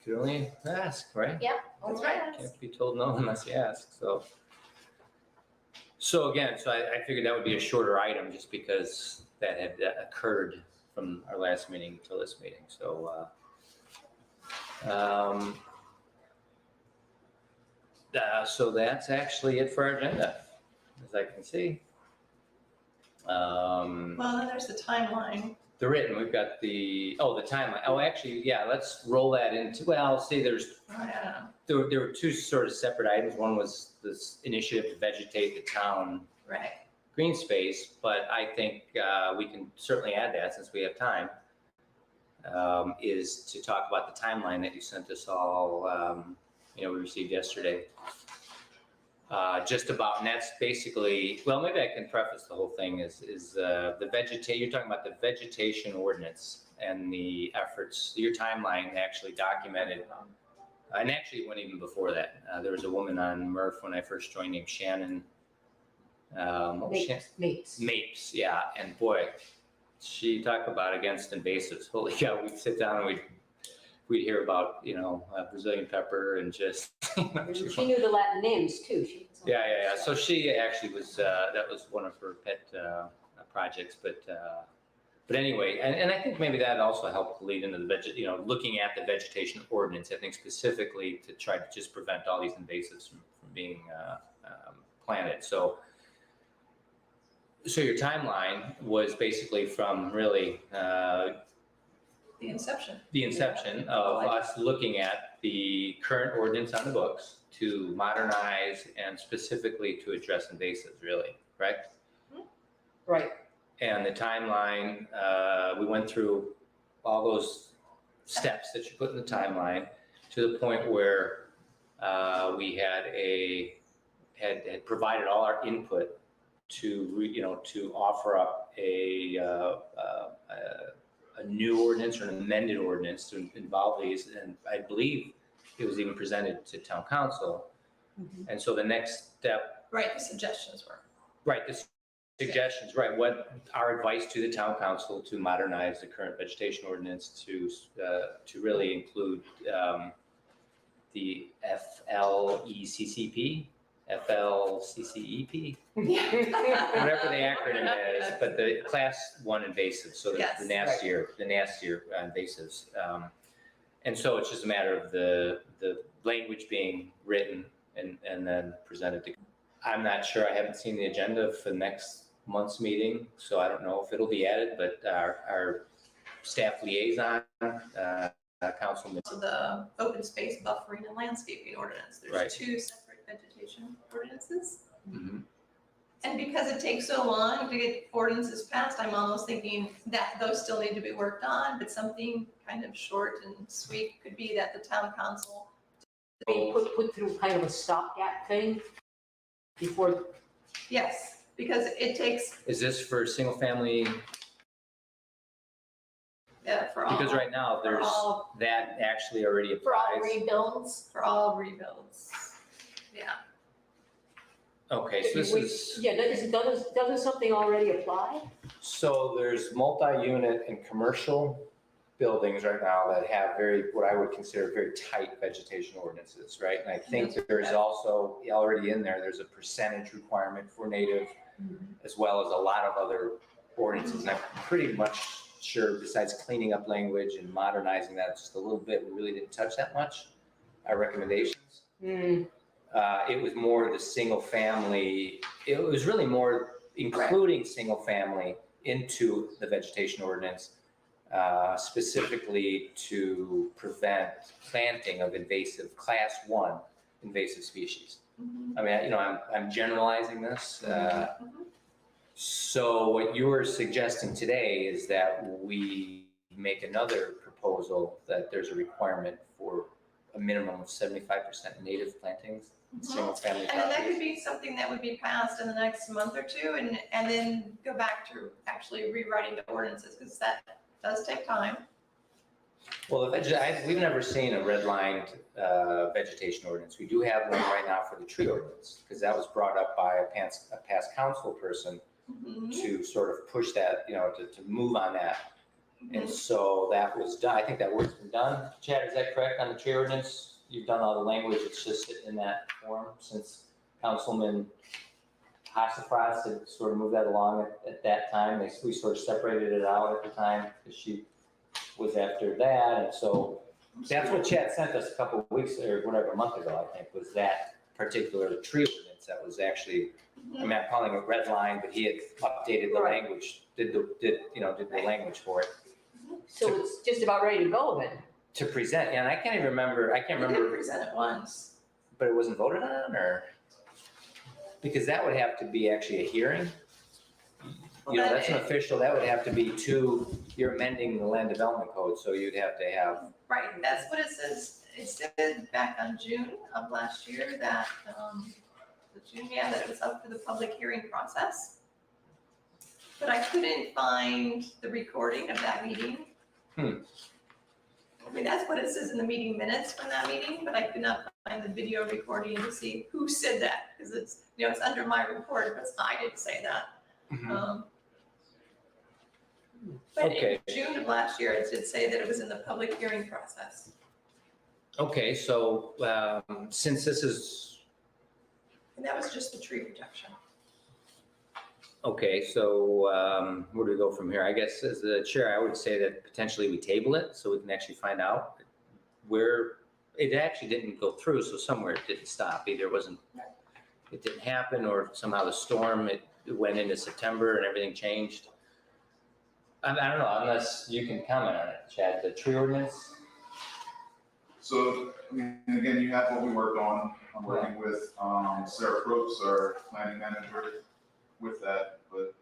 Could only ask, right? That's right. Can't be told no unless you ask, so. So again, I figured that would be a shorter item just because that had occurred from our last meeting till this meeting, so. So that's actually it for our agenda, as I can see. well, then there's the timeline. The written, we've got the timeline. Oh, actually, yeah, let's roll that into, well, see, there were 2 sort of separate items. One was this initiative to vegetate the town Right. green space, but I think we can certainly add that since we have time, is to talk about the timeline that you sent us all, we received yesterday. Just about, and that's basically, well, maybe I can preface the whole thing is the you're talking about the vegetation ordinance and the efforts, your timeline actually documented, and actually it went even before that. There was a woman on MERTF when I first joined named Shannon, what was Shannon? Mapes, yeah, and boy, she talked about against invasives. Holy cow, we'd sit down and we'd hear about, Brazilian pepper and just. She knew the Latin names too. Yeah. So she actually was, that was one of her pet projects, but anyway, and I think maybe that also helped lead into the looking at the vegetation ordinance, I think specifically to try to just prevent all these invasives from being planted. So your timeline was basically from really The inception. the inception of us looking at the current ordinance on the books to modernize and specifically to address invasives, really, correct? Right. And the timeline, we went through all those steps that you put in the timeline to the point where we had provided all our input to offer up a new ordinance or an amended ordinance to involve these, and I believe it was even presented to town council. Mhm. And so the next step, Right, the suggestions were. right, the suggestions, right, what our advice to the town council to modernize the current vegetation ordinance to really include the FLECCP, FLCCEP, whatever the acronym is, but the class 1 invasives, so Yes. the nastier invasives. And so it's just a matter of the language being written and then presented to. I'm not sure, I haven't seen the agenda for next month's meeting, so I don't know if it'll be added, but our staff liaison, councilman. So the open space buffering and landscaping ordinance, Right. there's 2 separate vegetation ordinances. Mhm. And because it takes so long to get ordinances passed, I'm almost thinking that those still need to be worked on, but something kind of short and sweet could be that the town council. They put through kind of a stopgap thing before, Yes, because it takes, Is this for single family? for all. Because right now, for there's, all- that actually already For all applies. rebuilds, For all rebuilds, yeah. Okay, so this is, yeah, doesn't something already apply? so there's multi-unit and commercial buildings right now that have very, what I would consider very tight vegetation ordinances, right? And I think that there's also, already in there, there's a percentage requirement for native, as well as a lot of other ordinances. And I'm pretty much sure, besides cleaning up language and modernizing that just a little bit, we really didn't touch that much, our recommendations. It was more the single family, it was really more including single family into the vegetation ordinance, specifically to prevent planting of invasive, class 1 invasive species. I mean, you know, I'm generalizing this. So what you're suggesting today is that we make another proposal that there's a requirement for a minimum of 75% native plantings in single family And then that properties. could be something that would be passed in the next month or two, and then go back to actually rewriting the ordinances, because that does take time. Well, we've never seen a red-lined vegetation ordinance. We do have one right now for the tree ordinance, because that was brought up by a past council person to sort of push that, you know, to move on that. And so that was done. I think that work's been done. Chad, is that correct on the tree ordinance? You've done all the language, it's just sitting in that form since Councilman Hassafras had sort of moved that along at that time. We sort of separated it out at the time because she was after that. And so that's what Chad sent us a couple of weeks or whatever, a month ago, I think, was that particular tree ordinance that was actually, I mean, I'm calling it red line, but he had updated the Right. language, did the language for it. So it's just about ready to go then? To present, and I can't even remember, We did present it once. but it wasn't voted on, or? Because that would have to be actually a hearing. You know, that's an official, that would have to be you're amending the land development code, so you'd have to have, Right, that's what it says. It said back on June of last year that, that it was up for the public hearing process. But I couldn't find the recording of that meeting. I mean, that's what it says in the meeting minutes from that meeting, but I could not find the video recording to see who said that, because it's, you know, it's under my report, but I didn't say that. But Okay. in June of last year, it did say that it was in the public hearing process. okay, so since this is, And that was just the tree protection. okay, so where do we go from here? I guess as the chair, I would say that potentially we table it so we can actually find out where, it actually didn't go through, so somewhere it didn't stop. Either it didn't happen, or somehow the storm, it went into September and everything changed. I don't know, unless you can comment on it, Chad, the tree ordinance? So, I mean, again, you have what we worked on. I'm working with Sarah Probst, our planning manager, with that, but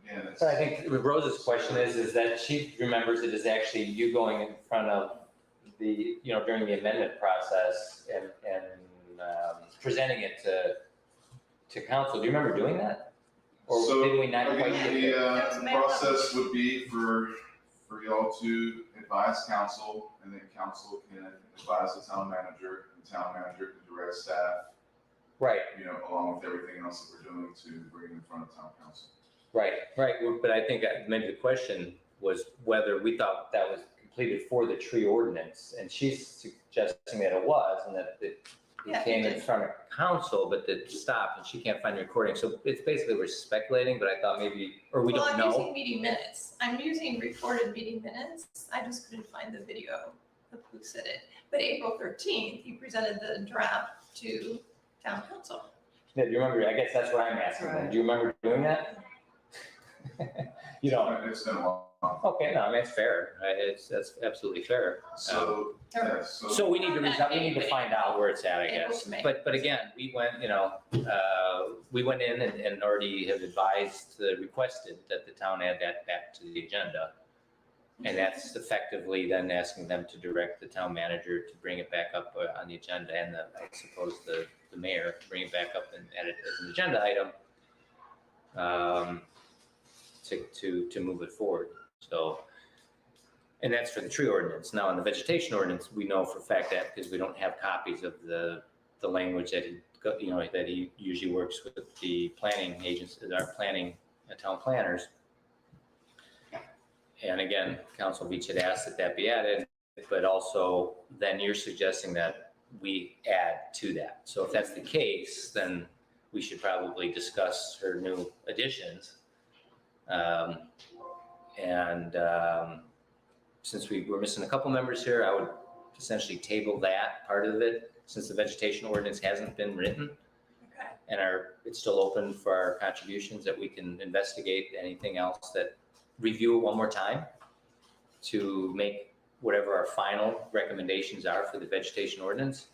again, it's. So I think Rose's question is that she remembers it as actually you going in front of the, you know, during the amendment process and presenting it to council. Do you remember doing that? Or So, did we not quite again, get there? the process would be for y'all to advise council, and then council can advise the town manager, and the town manager can direct staff, Right, you know, along with everything else that we're doing to bring it in front of town council. right. But I think maybe the question was whether we thought that was completed for the tree ordinance. And she's suggesting that it was, and that it Yeah, came it in did. front of council, but it stopped, and she can't find the recording. So it's basically, we're speculating, but I thought maybe, or we don't Well, I'm know. using meeting minutes. I'm using recorded meeting minutes. I just couldn't find the video of who said it. But April 13th, he presented the draft to town council. Yeah, do you remember, I guess that's what I'm asking, then. Do you remember doing that? You know, It's been a while. okay, no, I mean, it's fair. That's absolutely fair. So, yeah, So we need to find out where it's at, I guess. But again, we went, we went in and already have advised, requested that the town add that back to the agenda. And that's effectively then asking them to direct the town manager to bring it back up on the agenda, and I suppose the mayor to bring it back up and add it as an agenda item to move it forward. So, and that's for the tree ordinance. Now, in the vegetation ordinance, we know for a fact that because we don't have copies of the language that he usually works with the planning agents, our planning town planners. And again, Council Beach had asked that be added, but also then you're suggesting that we add to that. So if that's the case, then we should probably discuss her new additions. Since we were missing a couple members here, I would essentially table that part of it, since the vegetation ordinance hasn't been written. Okay. And it's still open for our contributions, that we can investigate anything else, that review it one more time to make whatever our final recommendations are for the vegetation ordinance,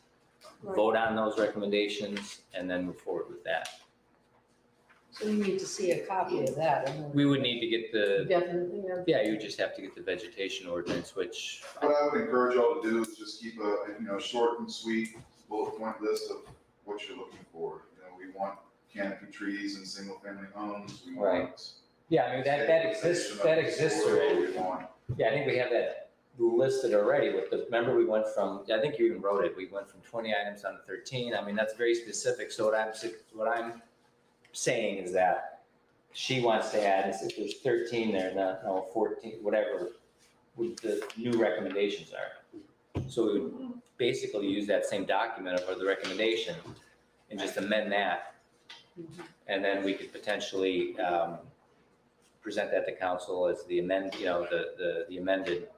vote on those recommendations, and then move forward with that. So you need to see a copy of that. We would need to get Definitely, yeah, you would just have to get the vegetation ordinance, which, what I would encourage y'all to do is just keep a, short and sweet bullet point list of what you're looking for. We want canopy trees and single family homes. We want yeah, I mean, that exists already. We want Yeah, I think we have that listed already with remember we went from, I think you even wrote it, we went from 20 items down to 13. I mean, that's very specific. So what I'm saying is that she wants to add, if there's 13 there, no, 14, whatever the new recommendations are. So we would basically use that same document of the recommendation and just amend that. And then we could potentially present that to council as the the amended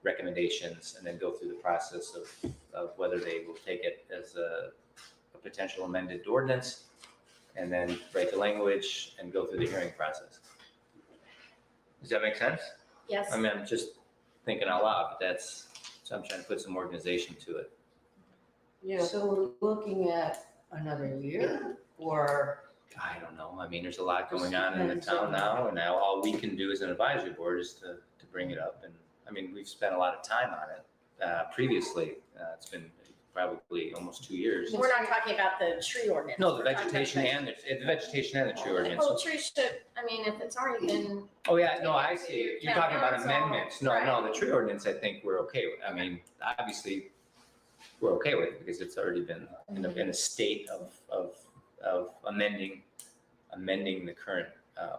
recommendations, and then go through the process of whether they will take it as a potential amended ordinance, and then write the language and go through the hearing process. Does that make sense? Yes. I mean, I'm just thinking out loud, but so I'm trying to put some organization to it. Yeah. So we're looking at another year, or? I don't know. I mean, there's a lot going on in the town now, and now all we can do as an advisory board is to bring it up. And I mean, we've spent a lot of time on it previously. It's been probably almost 2 years. We're not talking about the tree ordinance. No, the We're talking about vegetation and the tree ordinance. Well, tree should, I mean, if it's already been, Oh, yeah, no, I see. You're talking about Council, amendments. No, the tree ordinance, I think we're okay with. I mean, obviously, we're okay with it because it's already been in a state of amending the current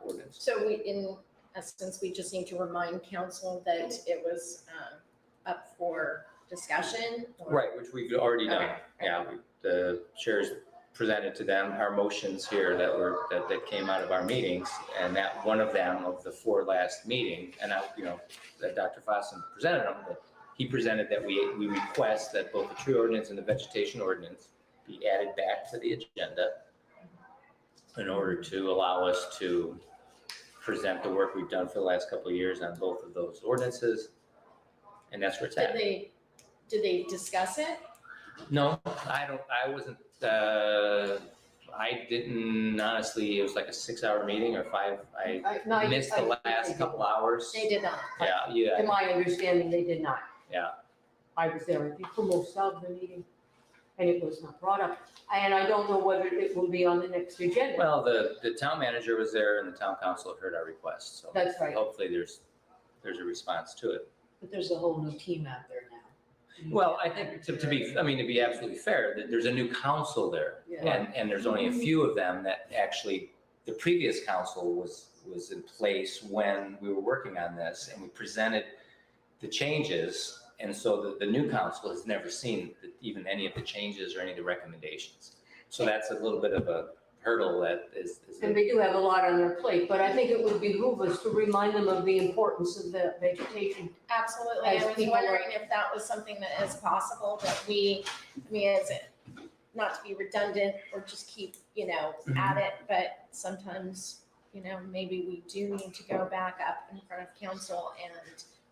ordinance. so in essence, we just need to remind council that it was up for discussion. or- Right, which we've already done. Okay. Yeah, the chairs presented to them our motions here that came out of our meetings, and that one of them of the 4 last meeting, and that Dr. Fossen presented them, that he presented that we request that both the tree ordinance and the vegetation ordinance be added back to the agenda in order to allow us to present the work we've done for the last couple of years on both of those ordinances. And that's where it's at. Did they discuss it? No, I wasn't, I didn't, honestly, it was like a 6-hour meeting or 5. I missed the last couple hours. They did not. Yeah. To my understanding, they did not. Yeah. I was there, I think, for most of the meeting, and it was not brought up. And I don't know whether it will be on the next agenda. Well, the town manager was there and the town council heard our request, so That's right. hopefully there's a response to it. But there's a whole new team out there now. Well, I think to be absolutely fair, that there's a new council there. Yeah. And there's only a few of them that actually, the previous council was in place when we were working on this, and we presented the changes. And so the new council has never seen even any of the changes or any of the recommendations. So that's a little bit of a hurdle that is. And they do have a lot on their plate, but I think it would behoove us to remind them of the importance of the vegetation. Absolutely. As I was people wondering if that was something that is possible, that not to be redundant or just keep, at it, but sometimes you know, maybe we do need to go back up in front of council and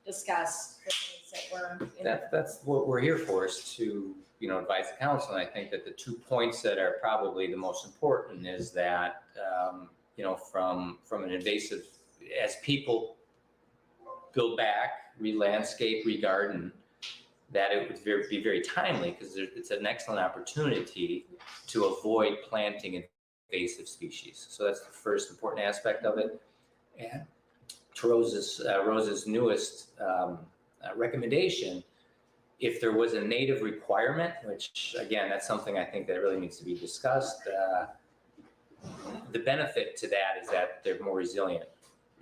discuss the things that we're, you know. That's what we're here for, is to, advise the council. And I think that the 2 points that are probably the most important is that, from an invasive, as people build back, re-landscape, re-garden, that it would be very timely, because it's an excellent opportunity to avoid planting invasive species. So that's the first important aspect of it. And to Rose's newest recommendation, if there was a native requirement, which again, that's something I think that really needs to be discussed, the benefit to that is that they're more resilient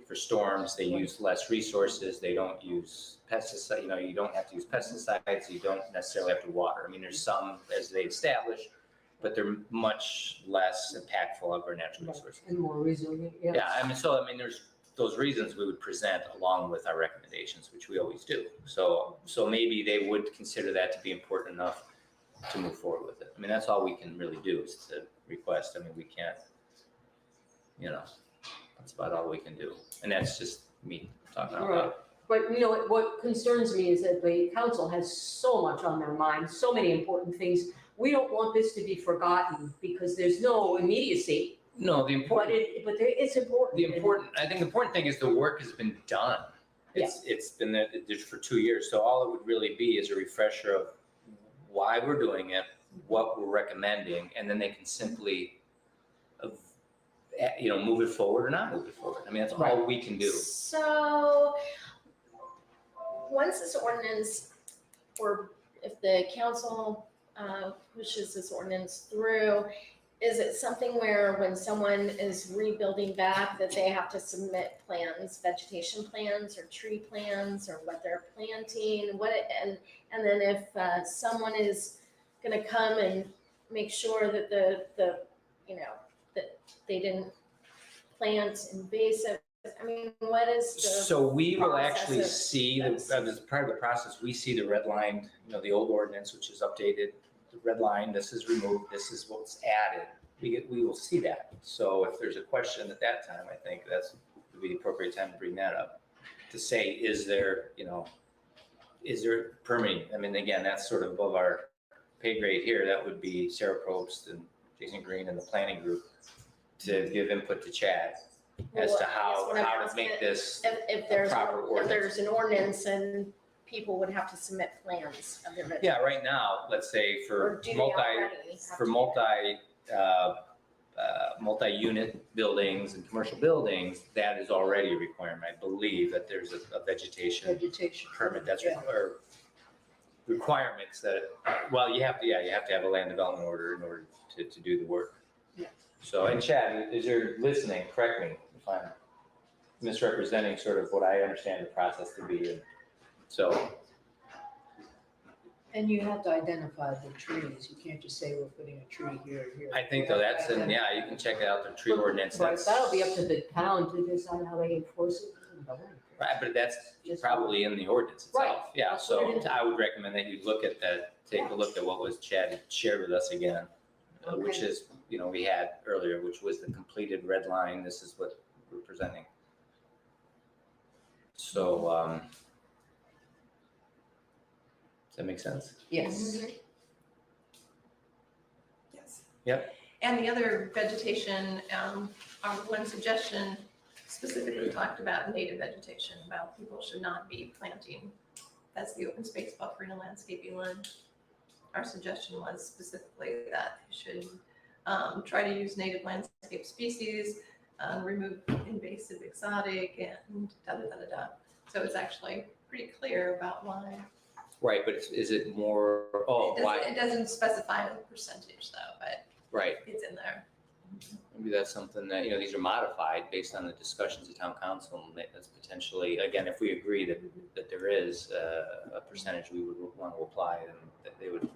for storms. They use less resources. They don't use pesticides. You don't have to use pesticides. You don't necessarily have to water. I mean, there's some as they establish, but they're much less impactful of our natural resources. And more resilient, yes. Yeah, there's those reasons we would present along with our recommendations, which we always do. So maybe they would consider that to be important enough to move forward with it. I mean, that's all we can really do is to request. I mean, we can't, that's about all we can do. And that's just me talking out loud. But what concerns me is that the council has so much on their mind, so many important things. We don't want this to be forgotten because there's no immediacy. No, it's important. I think the important thing is the work has been done. It's been there for 2 years. So all it would really be is a refresher of why we're doing it, what we're recommending, and then they can simply, move it forward or not move it forward. I mean, that's all we can do. So once this ordinance, or if the council pushes this ordinance through, is it something where when someone is rebuilding back that they have to submit plans, vegetation plans or tree plans or what they're planting, and then if someone is gonna come and make sure that that they didn't plant invasive, I mean, what is the So we will process actually of see, this? as part of the process, we see the red line, the old ordinance, which is updated, the red line, this is removed, this is what's added. We will see that. So if there's a question at that time, I think that's would be the appropriate time to bring that up. To say, is there permitting? I mean, again, that's sort of above our pay grade here. That would be Sarah Probst and Jason Green and the planning group to give input to Chad as to how to make this if a proper ordinance. If there's an ordinance and people would have to submit plans of their vegetation. Yeah, right now, let's say Or for do they already have to do that? multi-unit buildings and commercial buildings, that is already a requirement. I believe that there's a vegetation permit that's or requirements that, you have to have a land development order in order to do the work. Yeah. So, and Chad, as you're listening, correct me if I'm misrepresenting sort of what I understand the process to be. And so. And you have to identify the trees. You can't just say we're putting a tree here or here. I think though that's, you can check out the tree ordinance. But that'll be up to the town to decide how they enforce it. Right, but that's probably in the ordinance itself. Right. Yeah, That's so what it is. I would recommend that you look at that, take a look at what was Chad shared with us again, which is, we had earlier, which was the completed red line. This is what we're presenting. So, does that make sense? Yes. Yes. Yep. And the other vegetation, our one suggestion specifically talked about native vegetation, about people should not be planting. That's the open space buffer in a landscaping one. Our suggestion was specifically that you should try to use native landscape species, remove invasive exotic and da-da-da-da-da. So it's actually pretty clear about why. Right, but is it more, why? It doesn't specify a percentage though, but Right, it's in there. maybe that's something that, these are modified based on the discussions of town council. And that's potentially, again, if we agree that there is a percentage we would want to apply, and that they would,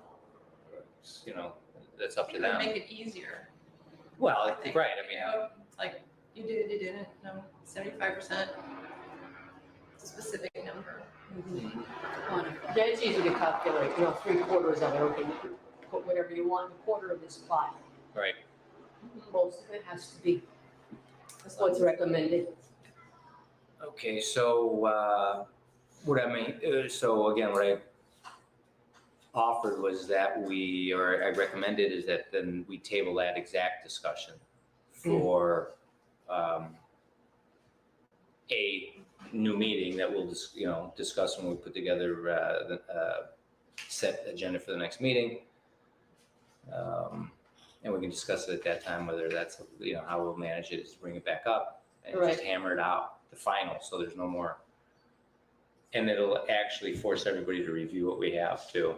that's up to It would them. make it easier. Well, I think. right, I mean, It's like, you did it, you didn't, no, 75%. It's a specific number. Yeah, it's easy to calculate, 3/4 of it, okay, you can put whatever you want, a quarter of this plot. right. Most of it has to be What's recommended? Okay, so, what I mean, so again, what I offered was that or I recommended is that then we table that exact discussion for, a new meeting that we'll just, discuss when we put together, the set agenda for the next meeting. And we can discuss it at that time, whether that's, how we'll manage it is to bring it back up and just Right. hammer it out, the final, so there's no more. And it'll actually force everybody to review what we have too.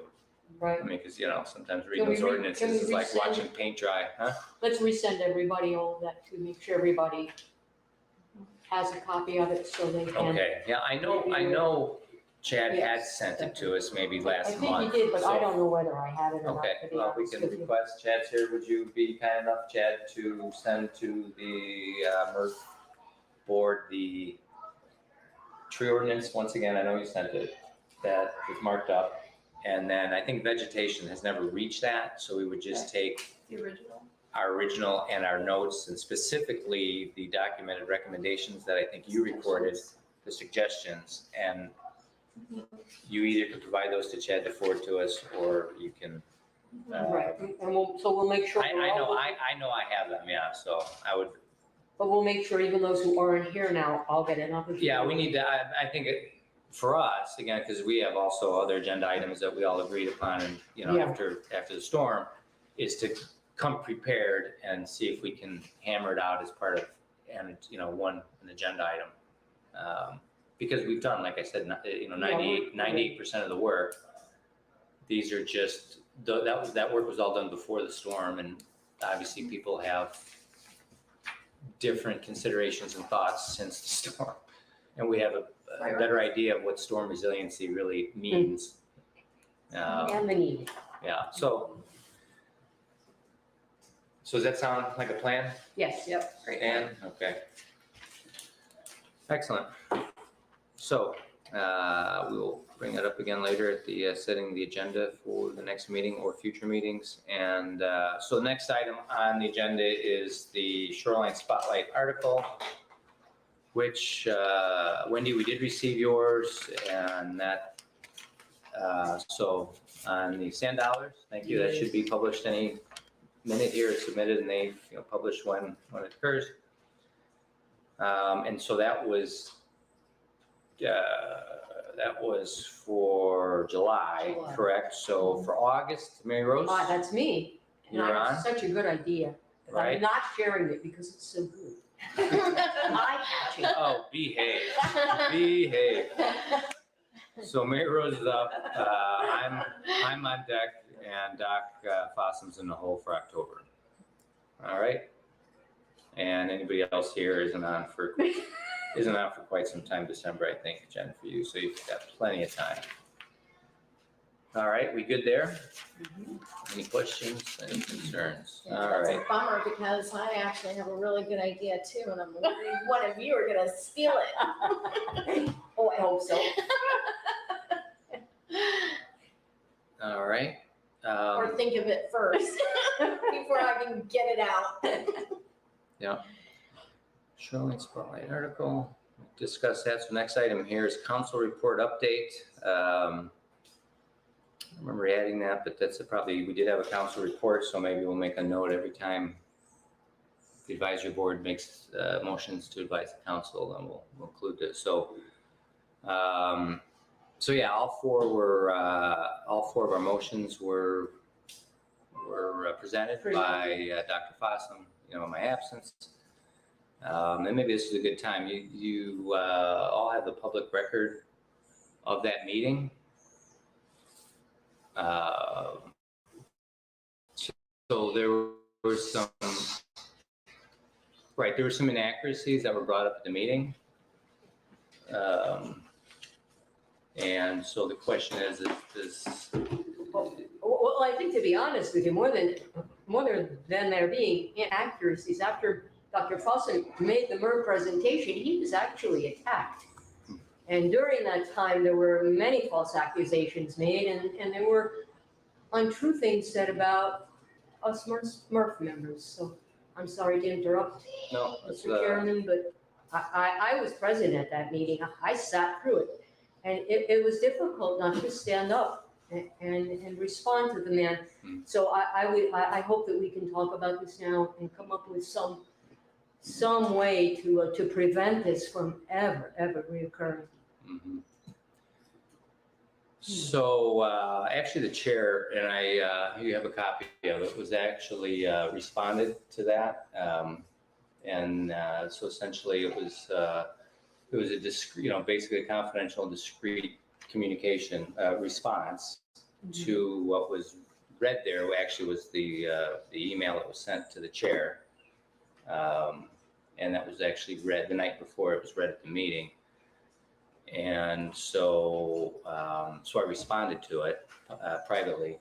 Right. I mean, because, sometimes reading Can we those can ordinances we is like resend- watching paint dry, huh? Let's resend everybody all of that to make sure everybody has a copy of it so they can. Okay, yeah, I know Chad had Yes. sent it to us maybe I last think month. he did, but I so- don't know whether I have it or not, Okay, to be well, we honest can with you. request, Chad's here, would you be kind enough, Chad, to send to the MERTF board the tree ordinance? Once again, I know you sent it, that is marked up. And then I think vegetation has never reached that, so we would just take The original. our original and our notes, and specifically the documented recommendations that I think you recorded, the suggestions, and you either can provide those to Chad to forward to us, or you can. Right, and we'll make sure. I know I have them, yeah, so I would, But we'll make sure even those who aren't here now, all get an opportunity. yeah, we need to, I think for us, again, because we have also other agenda items that we all agreed upon, and, Yeah. after the storm, is to come prepared and see if we can hammer it out as part of, and, an agenda item. Because we've done, like I said, 98% of the work. These are just, that work was all done before the storm, and obviously people have different considerations and thoughts since the storm. And we have a better idea of what storm resiliency really means. And the need. Yeah, so does that sound like a plan, Yes. Yep, great. Dan? Okay. Excellent. So, we will bring that up again later at the setting the agenda for the next meeting or future meetings. And so the next item on the agenda is the Shoreline Spotlight article, which, Wendy, we did receive yours, and that, so on the sand dollars, thank you, that should be published any minute here, it's submitted, and they, publish when it occurs. And so that was for July, July. correct? So for August, Mary Rose? That's me. And You're I have on? such a good idea. But Right. I'm not sharing it because it's so good. Eye-catching. Oh, behave. So Mary Rose is up, I'm on deck, and Doc Fossum's in the hole for October. All right? And anybody else here isn't on for quite some time, December, I think, Jen, for you, so you've got plenty of time. All right, we good there? Any questions, any concerns? All That's right. a bummer, because I actually have a really good idea too, and I'm worried one of you are gonna steal it. Oh, I hope so. All right. Or think of it first, before I can get it out. Shoreline Spotlight article, discuss that. So next item here is council report update. I remember adding that, but we did have a council report, so maybe we'll make a note every time the advisory board makes motions to advise the council, and we'll include this. So yeah, all four of our motions were presented by Dr. Fossum, in my absence. And maybe this is a good time. You all have the public record of that meeting. So there were some inaccuracies that were brought up at the meeting. And so the question is Well, I think, to be honest with you, more than there being inaccuracies, after Dr. Fossum made the MERTF presentation, he was actually attacked. And during that time, there were many false accusations made, and there were untrue things said about us MERTF members. So I'm sorry to interrupt, No, that's, Mr. Chairman, but I was present at that meeting. I sat through it. And it was difficult not to stand up and respond to the man. So I hope that we can talk about this now and come up with some way to prevent this from ever reoccurring. mhm. So, actually, the chair and I, you have a copy of it, was actually responded to that. So essentially, it was a discrete, basically a confidential and discreet communication response to what was read there. Actually, was the email that was sent to the chair, and that was actually read the night before. It was read at the meeting. And so, so I responded to it privately.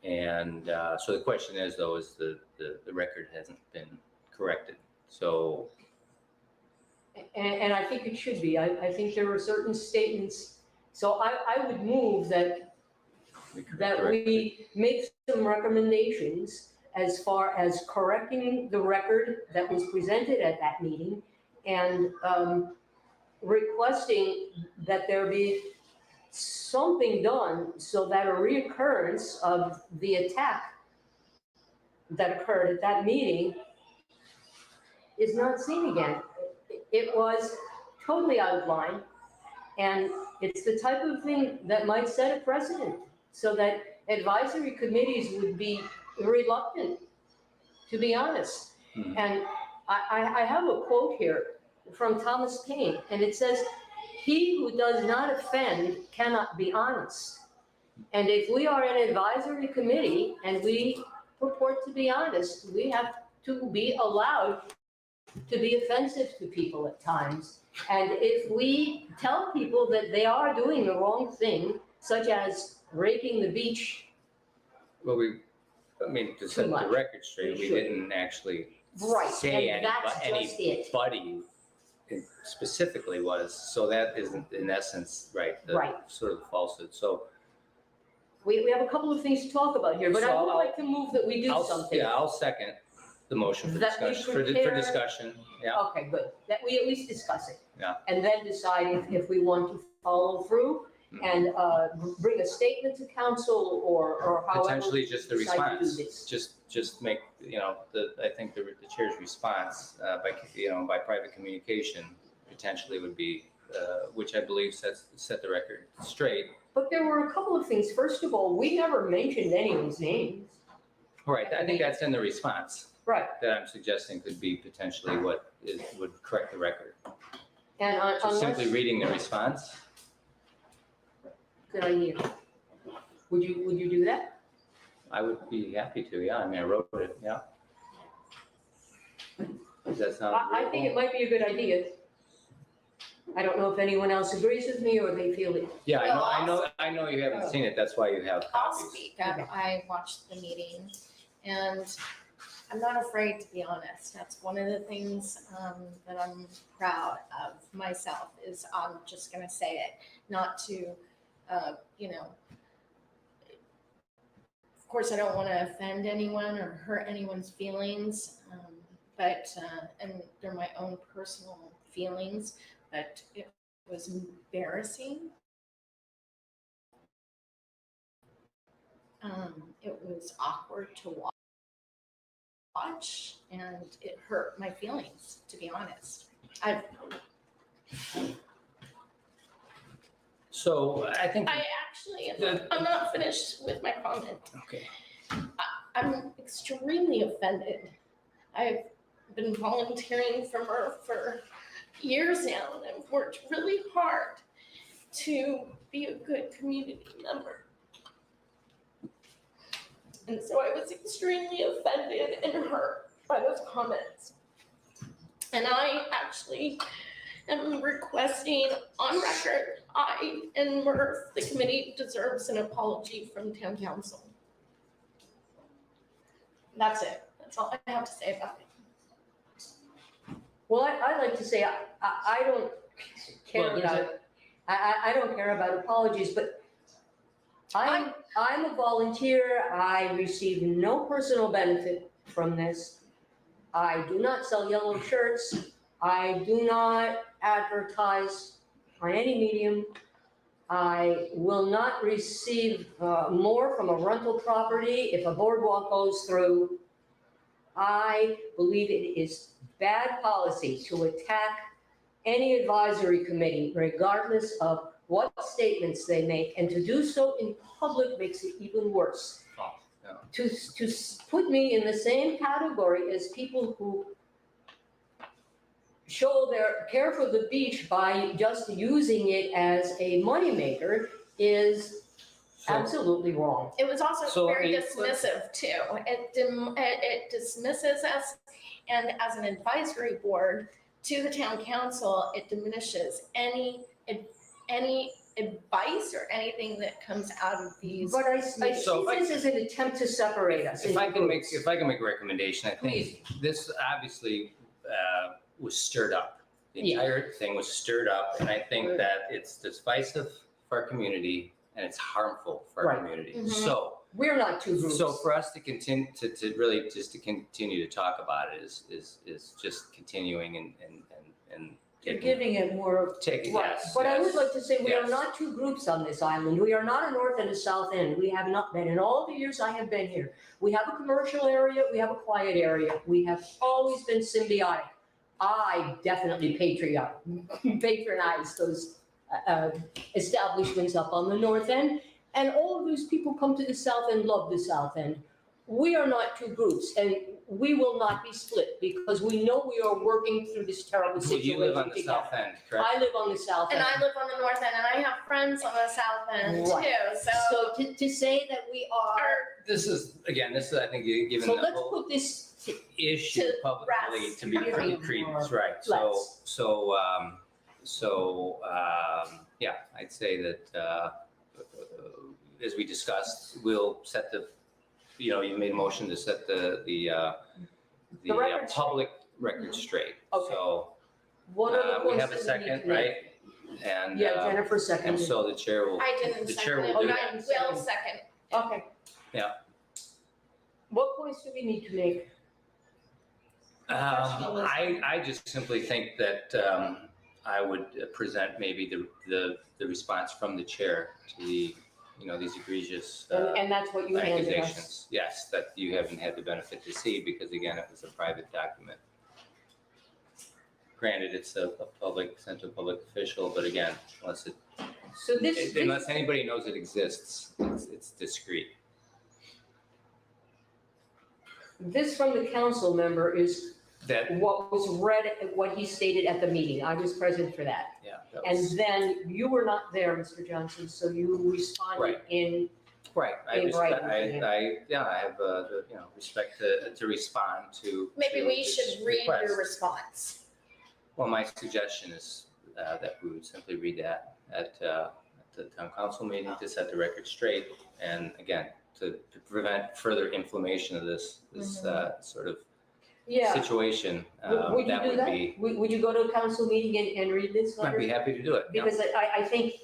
And so the question is, though, is the record hasn't been corrected. So. And I think it should be. I think there are certain statements. So I would move that we make some recommendations as far as correcting the record that was presented at that meeting and requesting that there be something done so that a reoccurrence of the attack that occurred at that meeting is not seen again. It was totally out of line, and it's the type of thing that might set a precedent so that advisory committees would be reluctant, to be honest. And I have a quote here from Thomas Paine, and it says, "He who does not offend cannot be honest." And if we are an advisory committee and we purport to be honest, we have to be allowed to be offensive to people at times. And if we tell people that they are doing the wrong thing, such as raking the beach. Well, to set the record straight, we didn't actually say anybody specifically was, so that isn't in essence, right, sort of the falsehood. So we have a couple of things to talk about here, but So I would like to move that we do something. Yeah, I'll second the motion for That we discussion, for prepare- discussion, yeah. Okay, good. That we at least discuss it. Yeah. And then decide if we want to follow through and bring a statement to council or however. Potentially just the we decide to do response, this. just make, I think the chair's response by private communication potentially would be, which I believe set the record straight. But there were a couple of things. First of all, we never mentioned anyone's names. Right, I think that's in the response Right. that I'm suggesting could be potentially what would correct the record. And So unless, simply reading the response, good idea. Would you do that? I would be happy to, yeah, I wrote it, yeah. Does that sound I think it agreeable? might be a good idea. I don't know if anyone else agrees with me or they feel it. Yeah, Well, I know you haven't seen it, that's why you have I'll copies. speak up. I watched the meeting and I'm not afraid to be honest. That's one of the things that I'm proud of myself is I'm just gonna say it, not to, of course, I don't want to offend anyone or hurt anyone's feelings, and they're my own personal feelings, but it was embarrassing. It was awkward to watch, and it hurt my feelings, to be honest. So I think, I actually, I'm not finished with my comment. okay, I'm extremely offended. I've been volunteering for MERTF for years now, and I've worked really hard to be a good community member. And so I was extremely offended and hurt by those comments. And I actually am requesting on record, I and MERTF, the committee deserves an apology from town council. That's it. That's all I have to say about it. Well, I like to say, I don't care Well, there's about, I don't care about apologies, but I'm a volunteer. I receive no personal benefit from this. I do not sell yellow shirts. I do not advertise on any medium. I will not receive more from a rental property if a boardwalk goes through. I believe it is bad policy to attack any advisory committee, regardless of what statements they make, and to do so in public makes it even worse. Oh, yeah. To put me in the same category as people who show their care for the beach by just using it as a moneymaker is absolutely wrong. It was also So, very I mean, dismissive too. It dismisses us, and as an advisory board to the town council, it diminishes any advice or anything that comes out of these. But I see So if I- this as an attempt to separate us. If I into can make, groups. if I can make a recommendation, I think this obviously was stirred up. The Yeah. entire thing was stirred up, and I think that it's divisive for our community and it's harmful for our Right. community. Mhm. So, We're not two groups. so for us to continue, to really just to continue to talk about it is just continuing and You're taking, giving it more, taking, Right, yes. but I would yes. like to say we are Yes. not two groups on this island. We are not a north and a south end. We have not been in all the years I have been here. We have a commercial area, we have a quiet area. We have always been symbiotic. I definitely patronize those establishments up on the north end. And all of those people come to the south end, love the south end. We are not two groups, and we will not be split because we know we are working through this terrible Well, situation you live on the together. south end, correct? I live on the south And end. I live on the north end, and I have friends on the south end Right. too, So to say that we are, This is, again, this is, I think, given so the let's whole put this, issue to publicly rest. to be pretty Giving credence, more right? So, let's. yeah, I'd say that, as we discussed, we'll set the, you made a motion to set the record straight. public record straight. Okay. So, what are the we points have a that we second, need to make? right? And, Yeah, Jennifer and seconded. so the chair will, I didn't the chair second will it, do but that. I will second. Okay. Yeah. What points do we need to make? I just simply think that I would present maybe the response from the chair to the, these egregious And that's what you handed us. accusations. Yes, that you haven't had the benefit to see because again, it was a private document. Granted, it's a public, sent to a public official, but again, unless So this, unless anybody knows it exists, it's discreet. this from the council member is That, what was read, what he stated at the meeting. I was present for that. yeah, that was, And then you were not there, Mr. Johnson, so you responded Right. in, right. I in respect, writing, I have, respect to respond to. Maybe to we this should read your request. response. Well, my suggestion is that we would simply read that at the town council meeting to set the record straight. And again, to prevent further inflammation of this sort of yeah. situation, Would you that do would that? be, Would you go to a council meeting and read this I'd letter? be happy to do it. yeah. Because I think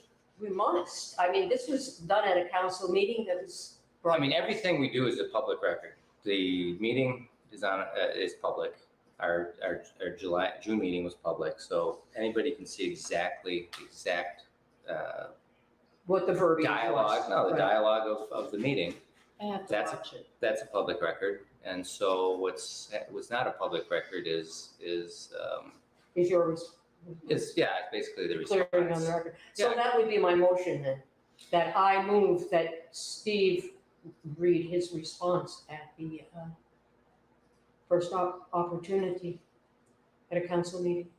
we must. I mean, this was done at a council meeting that was. I mean, everything we do is a public record. The meeting is public. Our June meeting was public, so anybody can see exact What the verbiage was. dialogue, the Right. dialogue of the meeting. I have to That's watch it. That's a public record, and so what's not a public record is Is yours. basically the Clearing on the response. record. So Yeah. that would be my motion then, that I move that Steve read his response at the first opportunity at a council meeting.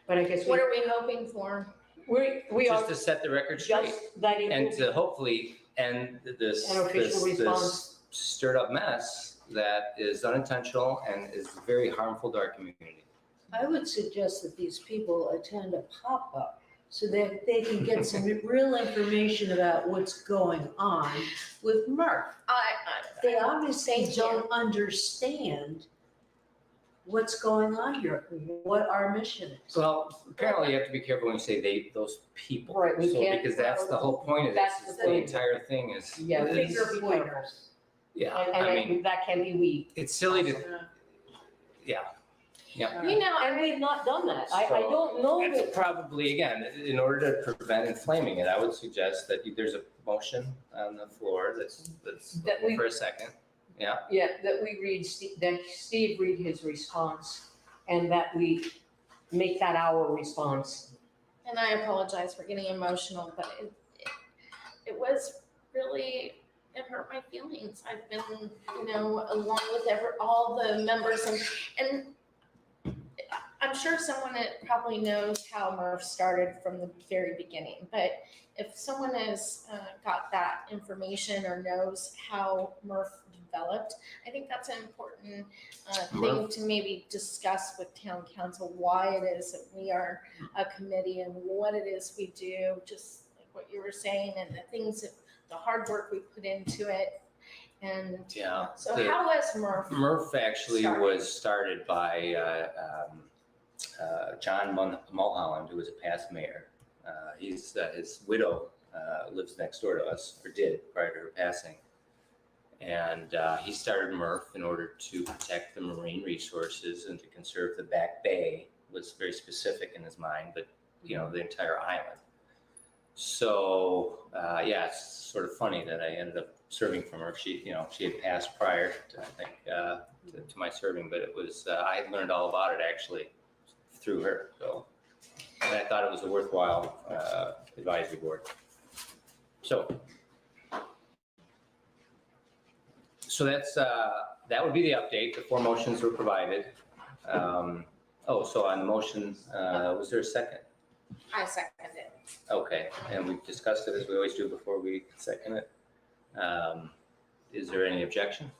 But I guess What are we hoping for? we are Just to set the record straight, just that it and will- to hopefully end this An official response. stirred up mess that is unintentional and is very harmful to our community. I would suggest that these people attend a pop-up so that they can get some real information about what's going on with MERTF. They obviously Thank you. don't understand what's going on here, what our mission is. Well, apparently you have to be careful when you say those people. Right, we So, can't- because that's the whole point of That's this, is the the thing. entire thing is. Yeah, is- finger pointers. Yeah, And I mean, that can be we. it's silly to, yeah. You know, And we've not done that. I So, don't know It's that, probably, again, in order to prevent inflaming it, I would suggest that there's a motion on the floor that's That we- for a second. Yeah, that we read, that Steve read his response and that we make that our response. and I apologize for getting emotional, but it was really, it hurt my feelings. I've been, along with all the members and I'm sure someone that probably knows how Murph started from the very beginning, but if someone has got that information or knows how Murph developed, I think that's an important thing Murph- to maybe discuss with town council, why it is that we are a committee and what it is we do, just like what you were saying, and the things that, the hard work we put into it. And yeah. so The- how was Murph? Murph actually Started. was started by John Mulholland, who was a past mayor. His widow lives next door to us, or did prior to her passing. And he started Murph in order to protect the marine resources and to conserve the Back Bay, was very specific in his mind, but the entire island. So yeah, it's sort of funny that I ended up serving for Murph. She had passed prior to, I think, to my serving, but it was, I had learned all about it actually through her. So, and I thought it was a worthwhile advisory board. So that's, that would be the update. The 4 motions were provided. So on the motion, was there a second? I second it. Okay, and we've discussed it as we always do before we second it. Is there any objection?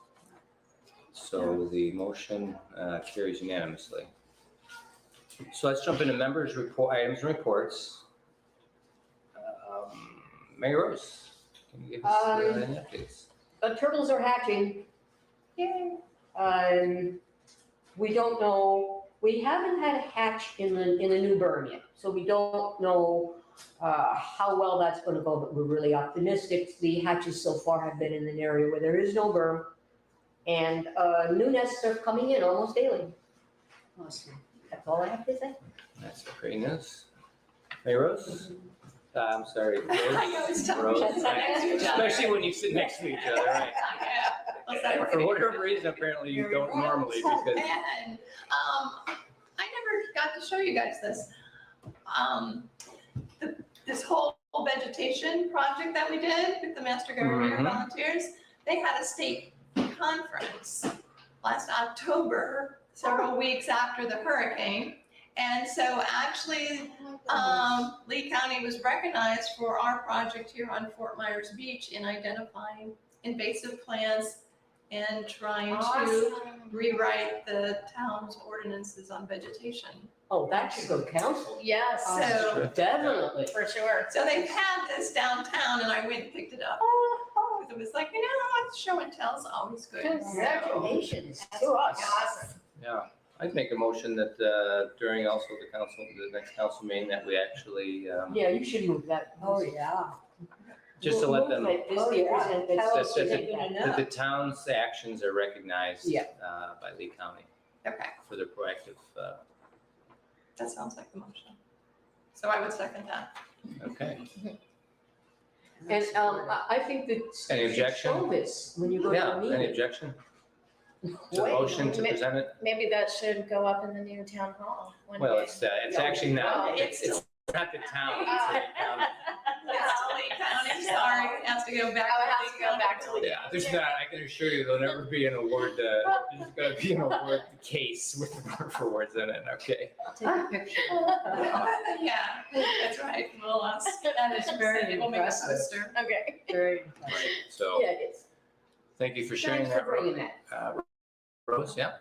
So the motion carries unanimously. So let's jump into members' items and reports. Mayor Rose, can you give us any updates? Turtles are hatching. Yay. We don't know, we haven't had a hatch in the new berm yet, so we don't know how well that's gonna go, but we're really optimistic. The hatches so far have been in an area where there is no berm, and new nests are coming in almost daily. Awesome. That's all I have to say. That's great news. Mayor Rose? I'm sorry. Rose? I know, it's tough. Rose, That's right. next to each other. Especially when you sit next to each other, right? Yeah. For whatever reason, apparently you don't normally because, And, I never got to show you guys this. This whole vegetation project that we did with the Master Government Mhm. volunteers, they had a state conference last October, several weeks after the hurricane. And so actually, Lee County was recognized for our project here on Fort Myers Beach in identifying invasive plants and trying to Awesome. rewrite the town's ordinances on vegetation. Oh, that should go to council. Yes, So, Definitely. for sure. so they've had this downtown and I went and picked it up. It was like, show and tell is always good. Congratulations to us. Awesome. yeah. I'd make a motion that during also the next council meeting that we actually, Yeah, you should move that. Oh, yeah. just to let them, Movement is Oh, the yeah. presented- Tell us what that you're gonna that the know. town's actions are recognized Yeah. by Lee County Okay, for their proactive, that sounds like the motion. So I would second that. okay. And I think that Any you should objection? show this when you go to Yeah, a any meeting. objection to the Wait, motion to ma- present it? Maybe that should go up in the new town hall one Well, day. it's actually not, Oh, it's not the town, it's the county. It's Lee County, sorry, it has to go back. Oh, it has to go back to Lee. Yeah, there's not, I can assure you, there'll never be an award, there's gonna be an award case with the awards in it, okay? Take a picture. Yeah, that's right, we'll, That is very we'll make a impressive. poster. Okay. Very impressive. Right, so, Yeah, it is. thank you for sharing Thanks for that, bringing that. Rose, yeah.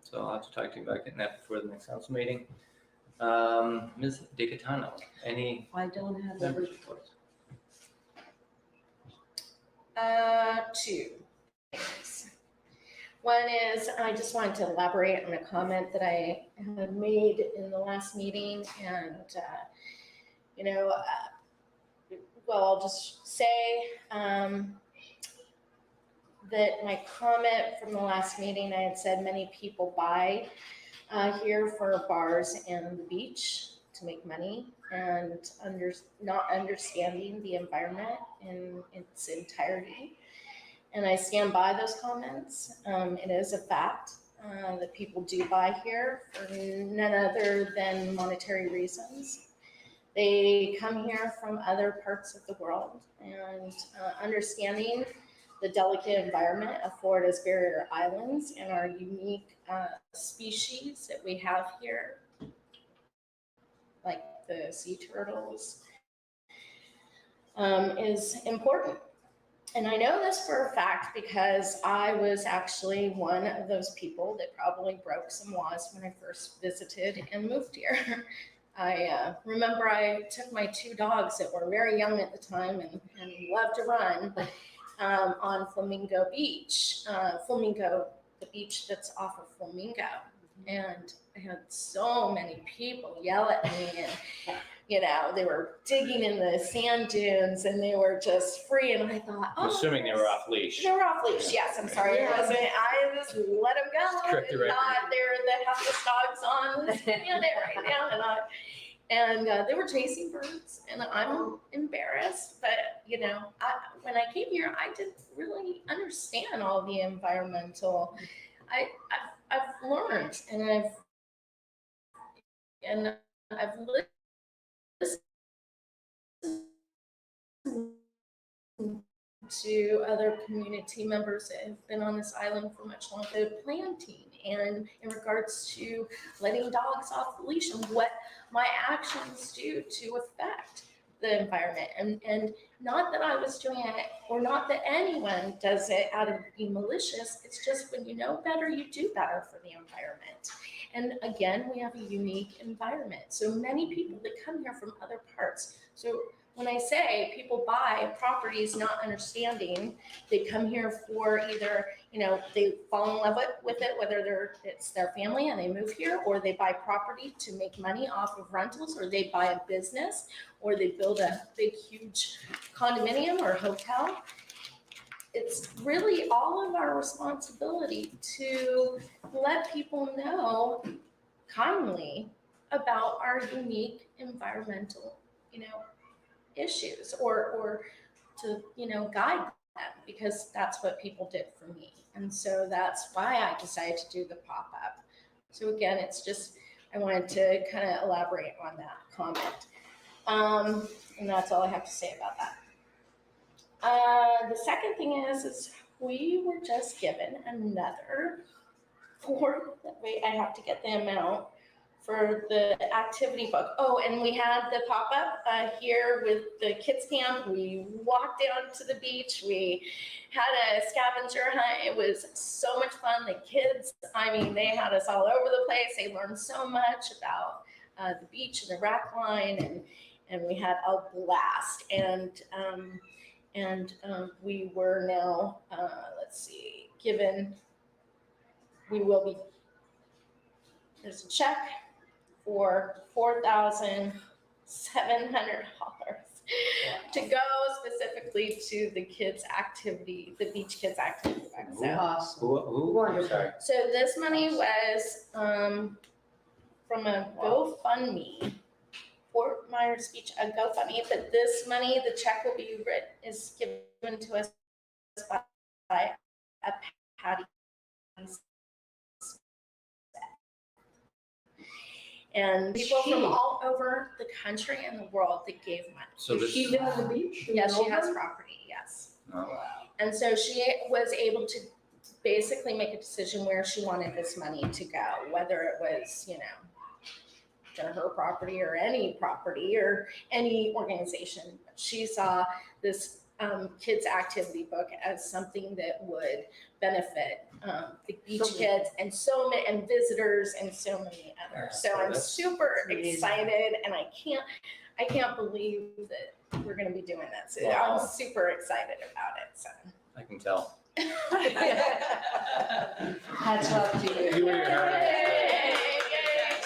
So I'll have to talk to you about getting that before the next council meeting. Ms. DiCatano, any I don't have members a reports? 2 things. One is, I just wanted to elaborate on a comment that I had made in the last meeting and, well, I'll just say, that my comment from the last meeting, I had said many people buy here for bars and the beach to make money and not understanding the environment in its entirety. And I stand by those comments. It is a fact that people do buy here for none other than monetary reasons. They come here from other parts of the world, and understanding the delicate environment of Florida's barrier islands and our unique species that we have here, like the sea turtles, is important. And I know this for a fact because I was actually one of those people that probably broke some laws when I first visited and moved here. I remember I took my 2 dogs that were very young at the time and loved to run on Flamingo Beach, the beach that's off of Flamingo. And I had so many people yell at me, and they were digging in the sand dunes and they were just free. And I thought, I'm assuming they were off leash. They were off leash, yes, I'm sorry. Yeah. I just let them go. Correct the record. They're the happiest dogs on this planet right now. And they were chasing birds, and I'm embarrassed. But when I came here, I didn't really understand all the environmental. I've learned, and I've listened to other community members that have been on this island for much longer. The planting, and in regards to letting dogs off the leash, and what my actions do to affect the environment. And not that I was doing it, or not that anyone does it out of being malicious. It's just when you know better, you do better for the environment. And again, we have a unique environment. So many people that come here from other parts. So when I say people buy properties not understanding, they come here for either, they fall in love with it, whether it's their family and they move here, or they buy property to make money off of rentals, or they buy a business, or they build a big, huge condominium or hotel. It's really all of our responsibility to let people know kindly about our unique environmental, issues, or to, guide them, because that's what people did for me. And so that's why I decided to do the pop-up. So again, it's just, I wanted to kind of elaborate on that comment. And that's all I have to say about that. The second thing is we were just given another form. Wait, I have to get the amount for the activity book. Oh, and we had the pop-up here with the kids camp. We walked down to the beach. We had a scavenger hunt. It was so much fun. The kids, they had us all over the place. They learned so much about the beach and the rack line, and we had a blast. And we were now, there's a check for $4,700 to go specifically to the kids' activity, the beach kids' activity. So, Awesome. Who? Sorry. so this money was from a GoFundMe, Fort Myers Beach, a GoFundMe, but this money, the check will be is given to us by a Patty. And people from all over the country and the world that gave money. So Does she live on the beach? Yes, she has property, yes. Oh. And so she was able to basically make a decision where she wanted this money to go, whether it was, to her property or any organization. She saw this kids activity book as something that would benefit the beach kids and and visitors and so many others. So I'm super excited, and I can't believe that we're going to be doing this. Wow. I'm super excited about it. So I can tell. Hats off to you. You were your heart. Yay!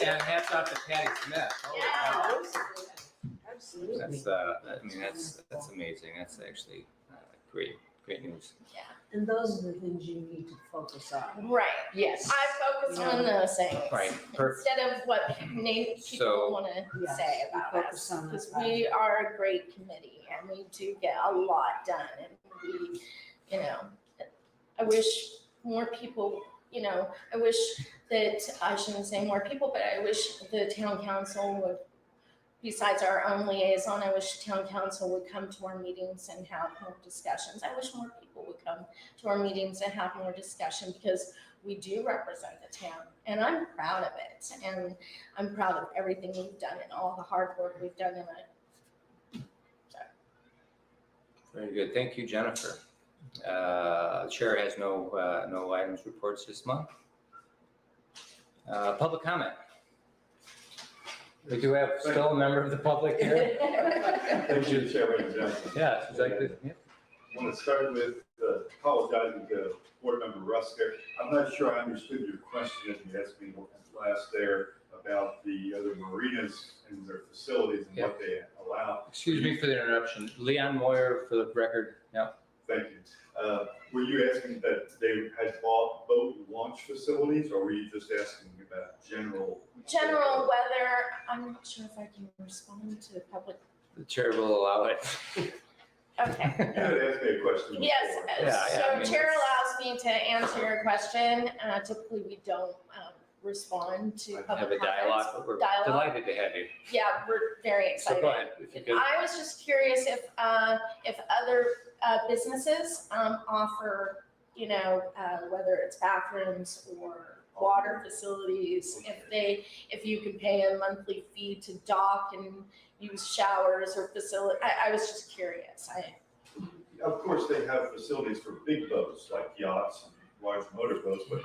And hats off to Patty Smith. Holy cow. Absolutely. That's amazing. That's actually great Great news. And those are the things you need to focus on. Right. Yes. I focus on those things. Right, perfect. Instead of what people So- want to Yes, say we about focus us. on Because that. we are a great committee and we do get a lot done. And we, I wish more people, I wish that, I shouldn't say more people, but I wish the town council would, besides our own liaison, I wish town council would come to our meetings and have more discussions. I wish more people would come to our meetings and have more discussion because we do represent the town and I'm proud of it. And I'm proud of everything we've done and all the hard work we've done in it. Very good. Thank you, Jennifer. Chair has no items reports this month. Public comment. We do have still a member of the public here. Thank you, Chairman Johnson. Yeah, exactly. Yeah. I want to start with apologizing to Board Member Russ there. I'm not sure I understood your question that you asked me last there about the other marinas and their facilities and what they allow. Excuse me for the interruption. Leon Moyer for the record. Yeah. Thank you. Were you asking that they had bought boat launch facilities, or were you just asking about general? General weather, I'm not sure if I can respond to the public. The chair will allow it. Okay. You had asked me a question before. Yes, Yeah, I mean, so chair allows me to answer your question. Typically, we don't respond to Have public a dialogue, comments. but we're Dialogue. delighted to have you. Yeah, we're very So excited. go ahead, if you could. I was just curious if other businesses offer, whether it's bathrooms or water facilities, if you can pay a monthly fee to dock and use showers or facility. I was just curious. Of course, they have facilities for big boats like yachts and large motorboats, but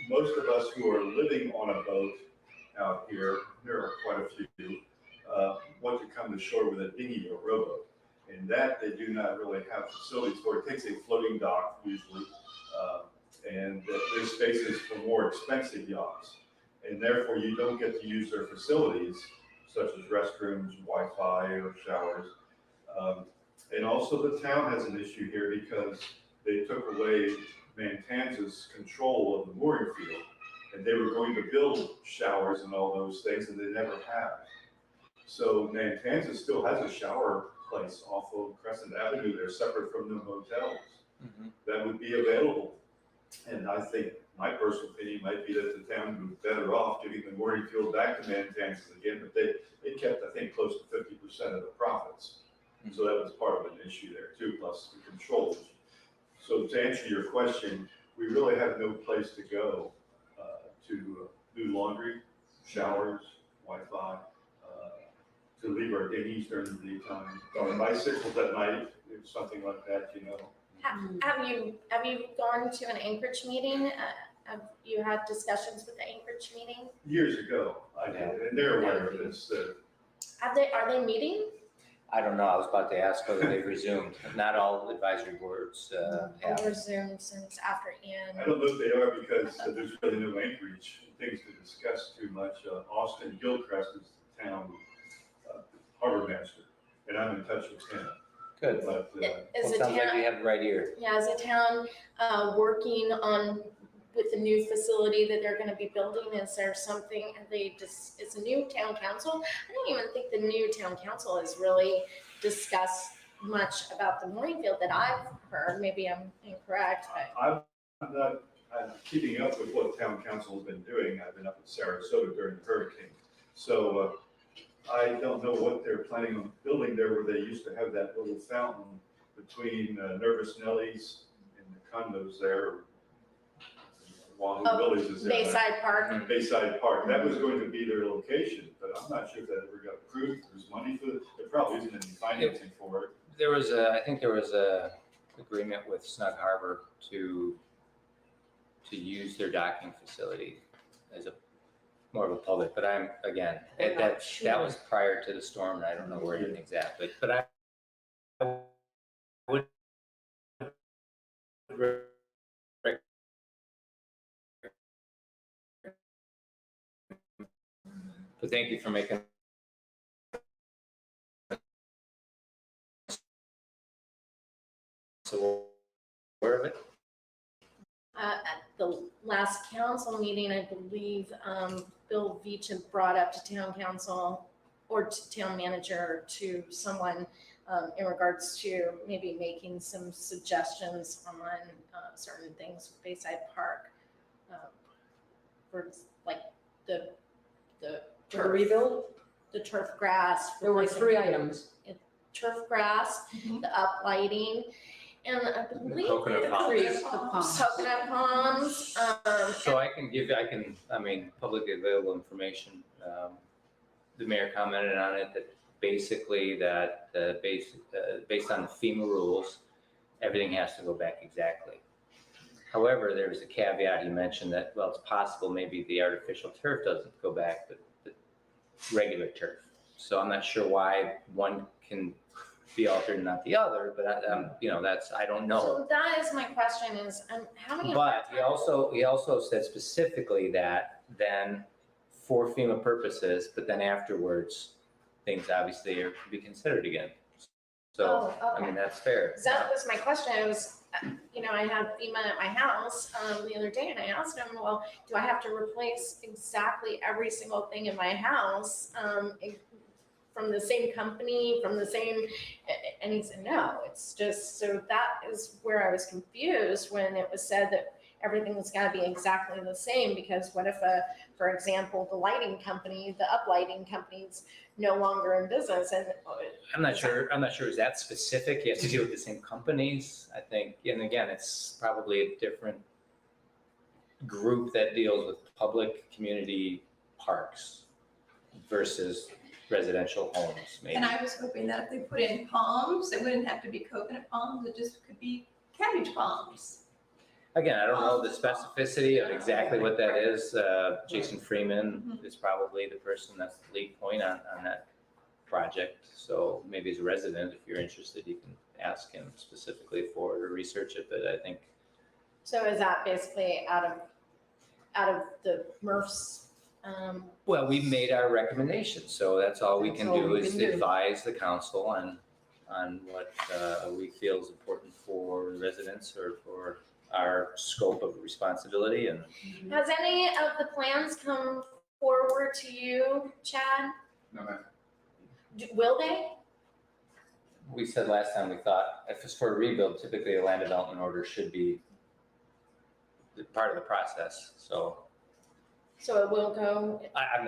most of us who are living on a boat out here, there are quite a few, want to come to shore with a dinghy or rowboat. And that they do not really have facilities for. It takes a floating dock usually, and there's spaces for more expensive yachts. And therefore you don't get to use their facilities such as restrooms, Wi-Fi, or showers. And also the town has an issue here because they took away Mantanza's control of the mooring field. And they were going to build showers and all those things, and they never have. So Mantanza still has a shower place off of Crescent Avenue there, separate from the hotels. That would be available. And I think my personal opinion might be that the town would be better off giving the mooring field back to Mantanza again, but they kept, I think, close to 50% of the profits. So that was part of an issue there too, plus the controls. So to answer your question, we really have no place to go to do laundry, showers, Wi-Fi, to leave our dinghies during the daytime, or bicycles at night, something like that, Have you gone to an Anchorage meeting? Have you had discussions with the Anchorage meeting? Years ago, I did, and they're aware of this. Are they meeting? I don't know. I was about to ask whether they've resumed. Not all advisory boards have. Over Zoom since after Ian. I don't know if they are because there's really no Anchorage things to discuss too much. Austin Gilchrist is the town harbor master, and I'm in touch with him. Good. But Is the Sounds like town, you have it right here. is the town working on with the new facility that they're going to be building? Is there something? It's a new town council. I don't even think the new town council has really discussed much about the mooring field that I've heard. Maybe I'm incorrect, but I'm not keeping up with what town council has been doing. I've been up in Sarasota during the hurricane. So I don't know what they're planning on building there where they used to have that little fountain between Nervous Nellies and the condos there. Wahoo Willie's is there. Bayside Park. Bayside Park. That was going to be their location, but I'm not sure if that ever got approved. There's money for it. There probably isn't any financing for it. I think there was a agreement with Snug Harbor to use their docking facility as more of a public, but that was prior to the storm, and I don't know where anything's at, but I would. But thank you for making. So aware of it? At the last council meeting, I believe, Bill Veach had brought up to town council or to town manager, to someone, in regards to maybe making some suggestions on, certain things with Bayside Park. For like the The turf, rebuild, the turf grass. there were replacing 3 items. Turf grass, Mhm. the uplighting, and I believe. coconut the palms. Coconut palms, So I mean, publicly available information. The mayor commented on it, that basically that, based on the FEMA rules, everything has to go back exactly. However, there was a caveat, he mentioned that, well, it's possible maybe the artificial turf doesn't go back, but the regular turf. So I'm not sure why one can be altered and not the other, but I don't know. so that is my question is, how many? But he also said specifically that then for FEMA purposes, but then afterwards, things obviously are to be considered again. So, Oh, I mean, okay. that's fair. That was my question. It was, I had FEMA at my house, the other day, and I asked him, well, do I have to replace exactly every single thing in my house, from the same company, from the same, and he said, no, it's just, so that is where I was confused when it was said that everything's gotta be exactly the same, because what if, for example, the lighting company, the uplighting company's no longer in business, and I'm not sure it's that specific. You have to deal with the same companies, I think. And again, it's probably a different group that deals with public community parks versus residential homes, maybe. And I was hoping that if they put in palms, it wouldn't have to be coconut palms, it just could be cabbage palms. Again, I don't know the specificity of exactly what that is. Jason Freeman is probably the person that's the lead point on that project. So maybe as a resident, if you're interested, you can ask him specifically for it or research it, but I think. so is that basically out of the MRFs? Well, we made our recommendation, so that's all we That's can all do we is can do. advise the council on what we feel is important for residents or for our scope of responsibility. And Has any of the plans come forward to you, Chad? No, ma'am. Will they? we said last time, we thought if it's for a rebuild, typically a land development order should be part of the process. So So it will go, I'm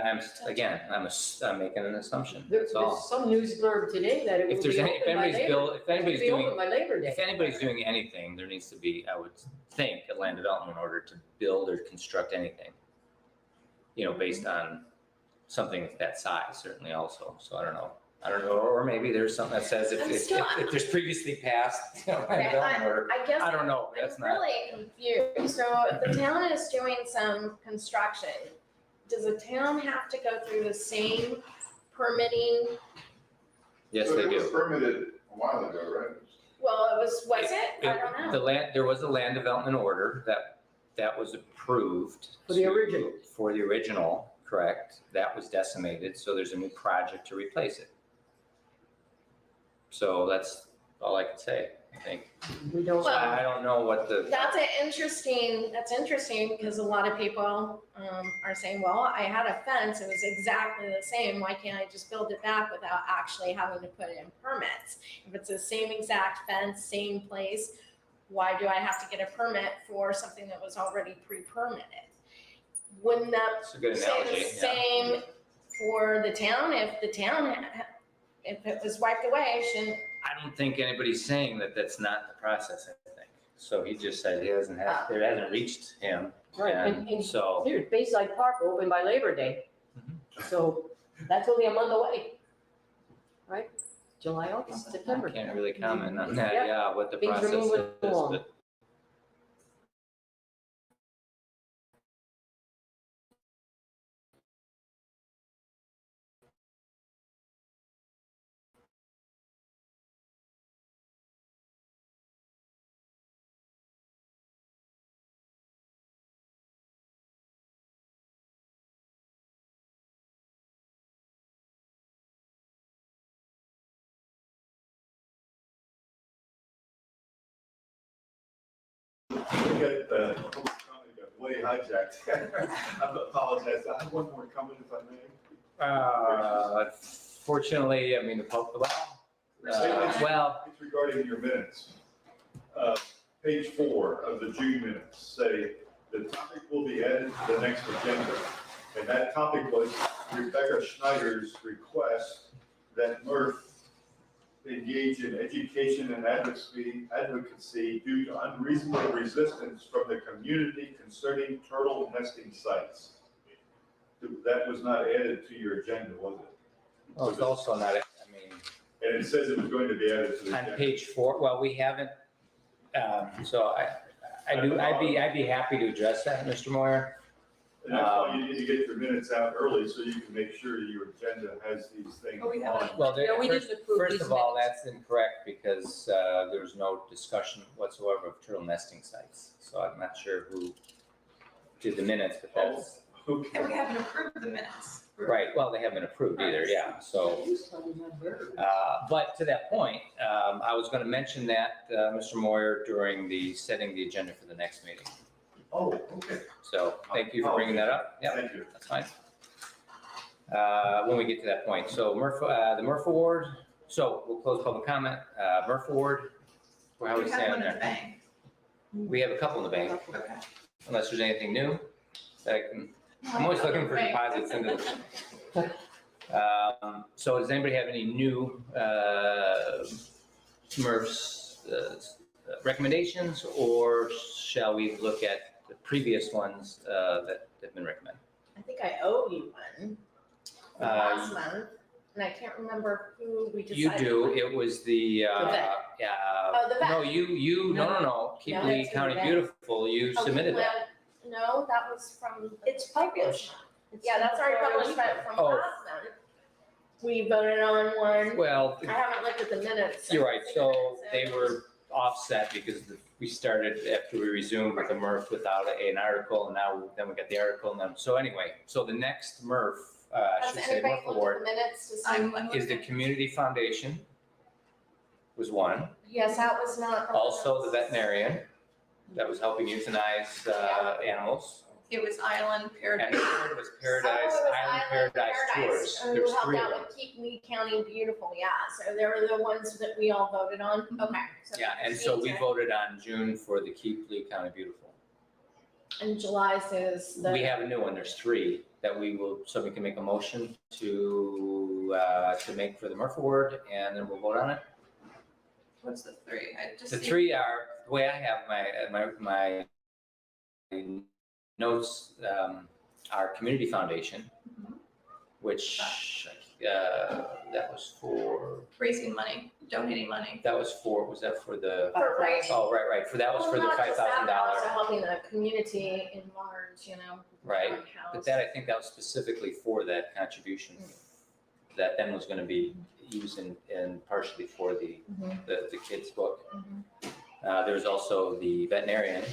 making an assumption, There's that's all. some news blurb today that it will If there's be any, if open by anybody's Labor, if anybody's be open doing, by Labor Day. if anybody's doing anything, there needs to be, I would think, a land development order to build or construct anything. Based on something of that size, certainly also, so I don't know, or maybe there's something that says if, I'm if, still- if there's previously passed, land Okay, development order, I guess. I don't know, that's I'm not. really confused. So the town is doing some construction. Does the town have to go through the same permitting? Yes, So they it was do. permitted a while ago, right? Well, was it? I don't know. There was a land development order that was approved. For the original. For the original, correct, that was decimated, so there's a new project to replace it. So that's all I can say, I think. We don't. Well- I don't know what the. That's interesting because a lot of people are saying, well, I had a fence, it was exactly the same, why can't I just build it back without actually having to put in permits? If it's the same exact fence, same place, why do I have to get a permit for something that was already pre-permitted? Wouldn't that It's a good say analogy, the yeah. same for the town? If it was wiped away, shouldn't, I don't think anybody's saying that that's not the process, I think. So he just said it hasn't reached him, Right, and and so. here, Bayside Park open by Labor Day. So that's only a month away. Right? July, August, I September. can't really comment on that, Yep. yeah, what the Things are process is, moving along. but Look at the public comment got way hijacked. I apologize. I have one more comment if I may. Fortunately, I mean, the public, well, It's regarding your minutes. Page 4 of the June minutes say the topic will be added to the next agenda. And that topic was Rebecca Schneider's request that MERTF engage in education and advocacy due to unreasonable resistance from the community concerning turtle nesting sites. That was not added to your agenda, was it? well, it's also not, I mean, And it says it was going to be added to the on agenda. page 4, well, we haven't, so I'd be happy to address that, Mr. Moyer. And that's why you need to get your minutes out early so you can make sure your agenda has these things Oh, we have on. it. Well, No, we first, didn't approve first these of all, minutes. that's incorrect because there was no discussion whatsoever of turtle nesting sites. So I'm not sure who did the minutes, but that's, Okay. And we haven't approved the minutes. right, well, they haven't been approved either, yeah, so. Who's talking about birds? But to that point, I was going to mention that, Mr. Moyer, during setting the agenda for the next meeting. Oh, okay. So thank you for bringing that up. Yep, Thank you. that's fine. When we get to that point. So the Murph Award, so we'll close public comment. Murph Award, how are we We have standing one in the there? bank. We have a couple in the bank, Okay. unless there's anything new that I can, I'm always looking for deposits into the. So does anybody have any new Murph's recommendations, or shall we look at the previous ones that have been recommended? I think I owe you one from last month, and I can't remember who we You decided. do, it was the, vet. Oh, the vet. no, no, Keep No, Lee that's County the vet. Beautiful, you Oh, submitted that. No, that was from. It's published. Yeah, that's already published, but from Oh. last month. We voted on one. Well, I haven't looked at the minutes. you're right, so they were offset because we started after we resumed with the Murph without an article, and then we got the article, and then, so anyway, so the next Murph, I Has should say anybody Murph looked Award, at the minutes to see? I'm is the looking. Community Foundation was one. Yes, that was not. on Also, the minutes. veterinarian that was helping euthanize animals. It was Island And the Paradise. third was Oh, it Paradise, was Island Paradise Tours. Who There's helped 3 of out them. with Keep Lee County Beautiful, yeah, so they were the ones that we all voted on, okay. so Yeah, and so we Christine's voted on June for the Keep Lee County Beautiful. And July's is the. We have a new one, there's 3 that we will, so we can make a motion to make for the Murph Award, and then we'll vote on it. What's the 3? I just. The see- 3 are, the way I have my notes, are Community Foundation, Mhm. which, that was for, Raising money, donating money. was that for the, For race. oh, right, that was Well, for the not just that, but also $5,000. helping the community in large, you know. Right, house. But that, I think that was specifically for that contribution, that then was gonna be used in partially for the Mhm. the kids' book. Mhm. There was also the veterinarian,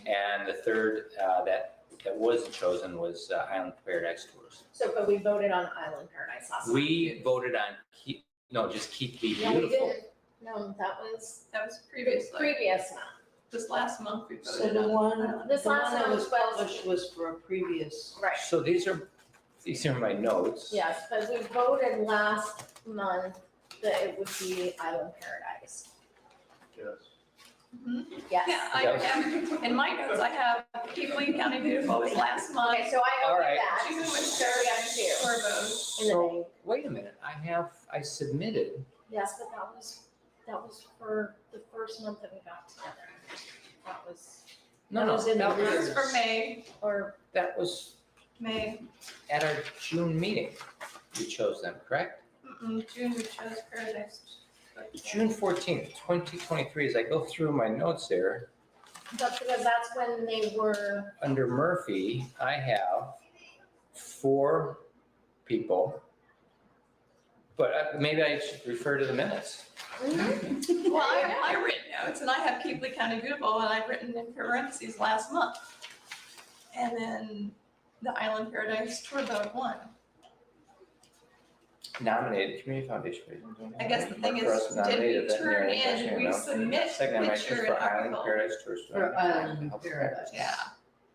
and the third that wasn't chosen was Island Paradise Tours. So, but we voted on Island Paradise last month. We voted on just Keep Lee No, we Beautiful. didn't. No, that was That was previously. previous month. This last month we So voted the on. one, This the one last that one was was- published was for a previous. Right, So these are my notes. yes, but we voted last month that it would be Island Paradise. Yes. Mhm. Yes. Yeah, I have, in my notes, I have Keep Lee County Beautiful was last month. Okay, so I All owe you right. that. June was So we got Paradise two. Tour Boat. In the So, wait a minute, I submitted, Yes, but that was for the first month that we got together. That was, no, That was in that the This was, is for May, or, that was May, at our June meeting. We chose them, correct? June we chose Paradise. June 14th, 2023, as I go through my notes there, that's because that's when they were, under Murphy, I have 4 people. But maybe I should refer to the minutes. Well, I written notes and I have Keep Lee County Beautiful and I've written in parentheses last month. And then the Island Paradise Tour Boat one. nominated community foundation. I guess the thing For us is, to nominate did a we turn veterinary in, veterinary we mouse. submit Second with nomination your for Island article? Paradise Tours. For Island Paradise. Yeah.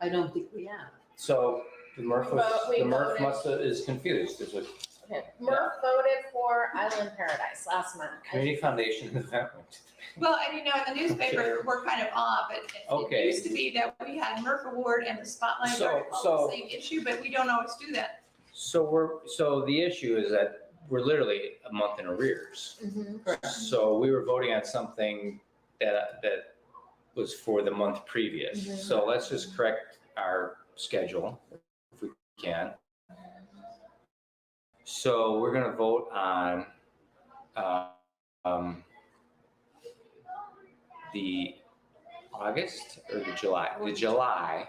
I don't think we have. So the MRF was, We the MRF voted. must have, is confused, is what, Okay, Murph voted for Island Paradise last month. community foundation and event. Well, and you know, in the newspaper, we're kind of off. It Okay. used to be that we had Murph Award and the Spotlight So- article, so- the same issue, but we don't always do that. So the issue is that we're literally a month in arrears. Mhm. So we were voting on something that was for the month previous. Mhm. So let's just correct our schedule if we can. So we're gonna vote on the August or the July? The July,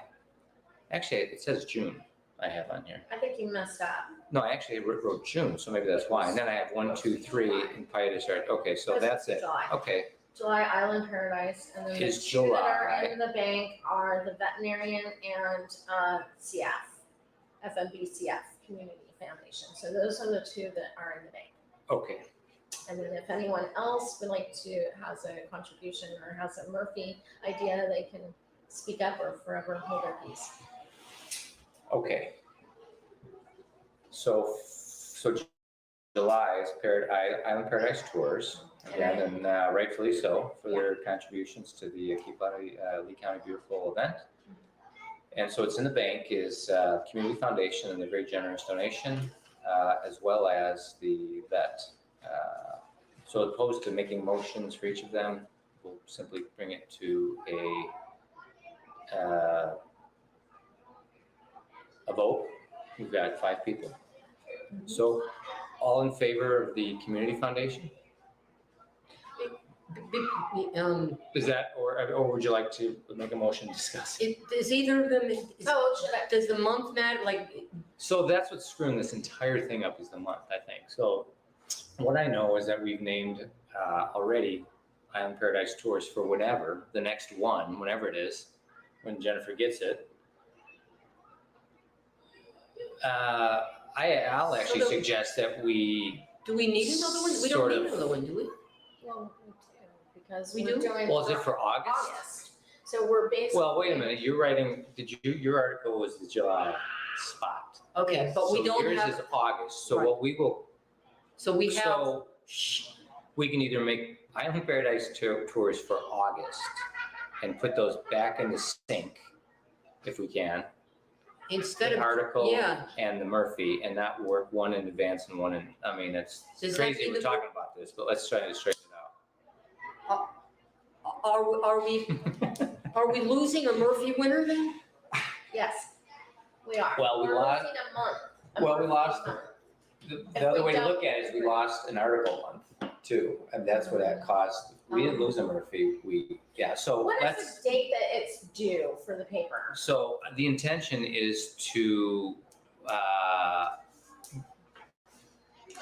actually, it says June I have on here. I think you messed up. No, I actually wrote June, so maybe that's why. And then I have 1, 2, 3 in Piety Start. Okay, so that's it. July. Okay, July Island Paradise, and then the Is two that are July. in the bank are the veterinarian and CF, FMBCF, Community Foundation. So those are the two that are in the bank. okay. And then if anyone else would like to, has a contribution or has a Murphy idea, they can speak up or forever hold their peace. Okay. So July is Island Paradise Tours, again, and rightfully so for their contributions to the Keep Out of Lee County Beautiful event. And so it's in the bank is Community Foundation and their very generous donation, as well as the vet. So opposed to making motions for each of them, we'll simply bring it to a vote. We've got 5 people. So all in favor of the Community Foundation? Is that, or would you like to make a motion to discuss it? Does either of them, Oh, should I? does the month matter, like, So that's what's screwing this entire thing up is the month, I think. So what I know is that we've named already Island Paradise Tours for whatever, the next one, whenever it is, when Jennifer gets it. I'll actually So suggest that we, do we need another one? We don't Sort need of. another one, do we? Well, we do, because We we're do? doing. well, is it for August? August. So we're basically. Well, wait a minute, you're writing, your article was the July spot. Okay, but we So don't yours have, is August, so Right. what we will, so we have, so we can either make Island Paradise Tours for August and put those back in the sink, if we can. instead The of, article yeah. and the Murphy, and not work one in advance and one in, I mean, it's Does that crazy we're either- talking about this, but let's try to straighten it out. Are we losing a Murphy winner then? Yes, we are. Well, we We're lost- losing a month. Well, we lost- month. The other way to look at it is we lost an article month too, and that's what that cost. We didn't lose a Murphy, so What let's. is the date that it's due for the paper? So the intention is to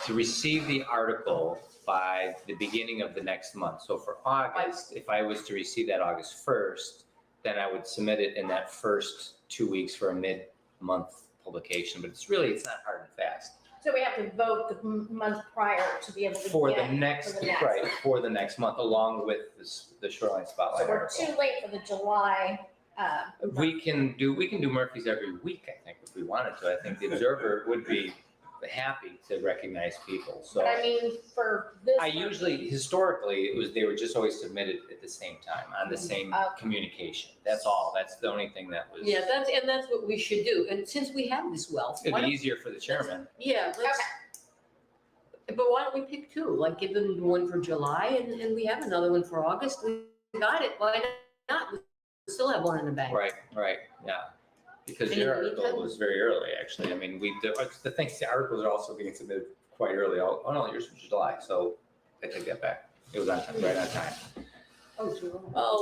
receive the article by the beginning of the next month. So for August, if I was to receive that August 1st, then I would submit it in that first 2 weeks for a mid-month publication. But it's not hard and fast. So we have to vote the month prior to be able to For the get next, for the next. right, for the next month, along with the Shoreline So Spotlight we're article. too late for the July. We can do Murphys every week, I think, if we wanted to. I think the Observer would be happy to recognize people, so. But I mean, for this. I usually, historically, they were just always submitted at the same time, on the same Okay. communication. That's all. That's the only thing that was. Yeah, that's what we should do. And since we have this wealth, It'd why be don't, easier for the chairman. yeah, let's, but why don't we pick 2? Like give them one for July and we have another one for August. We got it. Why not? We still have one in the bank. Right, yeah. Because And your in the article meantime- was very early, actually. I mean, the things, the articles are also being submitted quite early. Oh, no, yours was July, so I take that back. It was on time, right on time. Oh,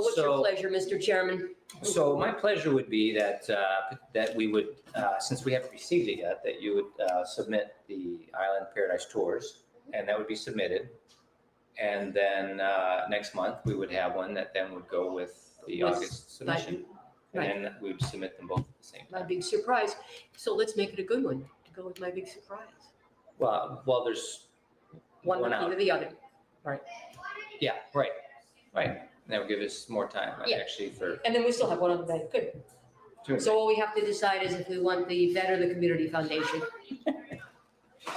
what's your So- pleasure, Mr. Chairman? So my pleasure would be that we would, since we haven't received it yet, that you would submit the Island Paradise Tours, and that would be submitted. And then next month, we would have one that then would go with the With- August submission. And then we would submit them both at the same My time. big surprise. So let's make it a good one to go with my big surprise. Well, there's One one month, out. either the other. Yeah, right. And that would give us more time, Yeah. actually, for And then we still have one on the bank, good. doing So all we have to decide is if we want the vet or the community foundation.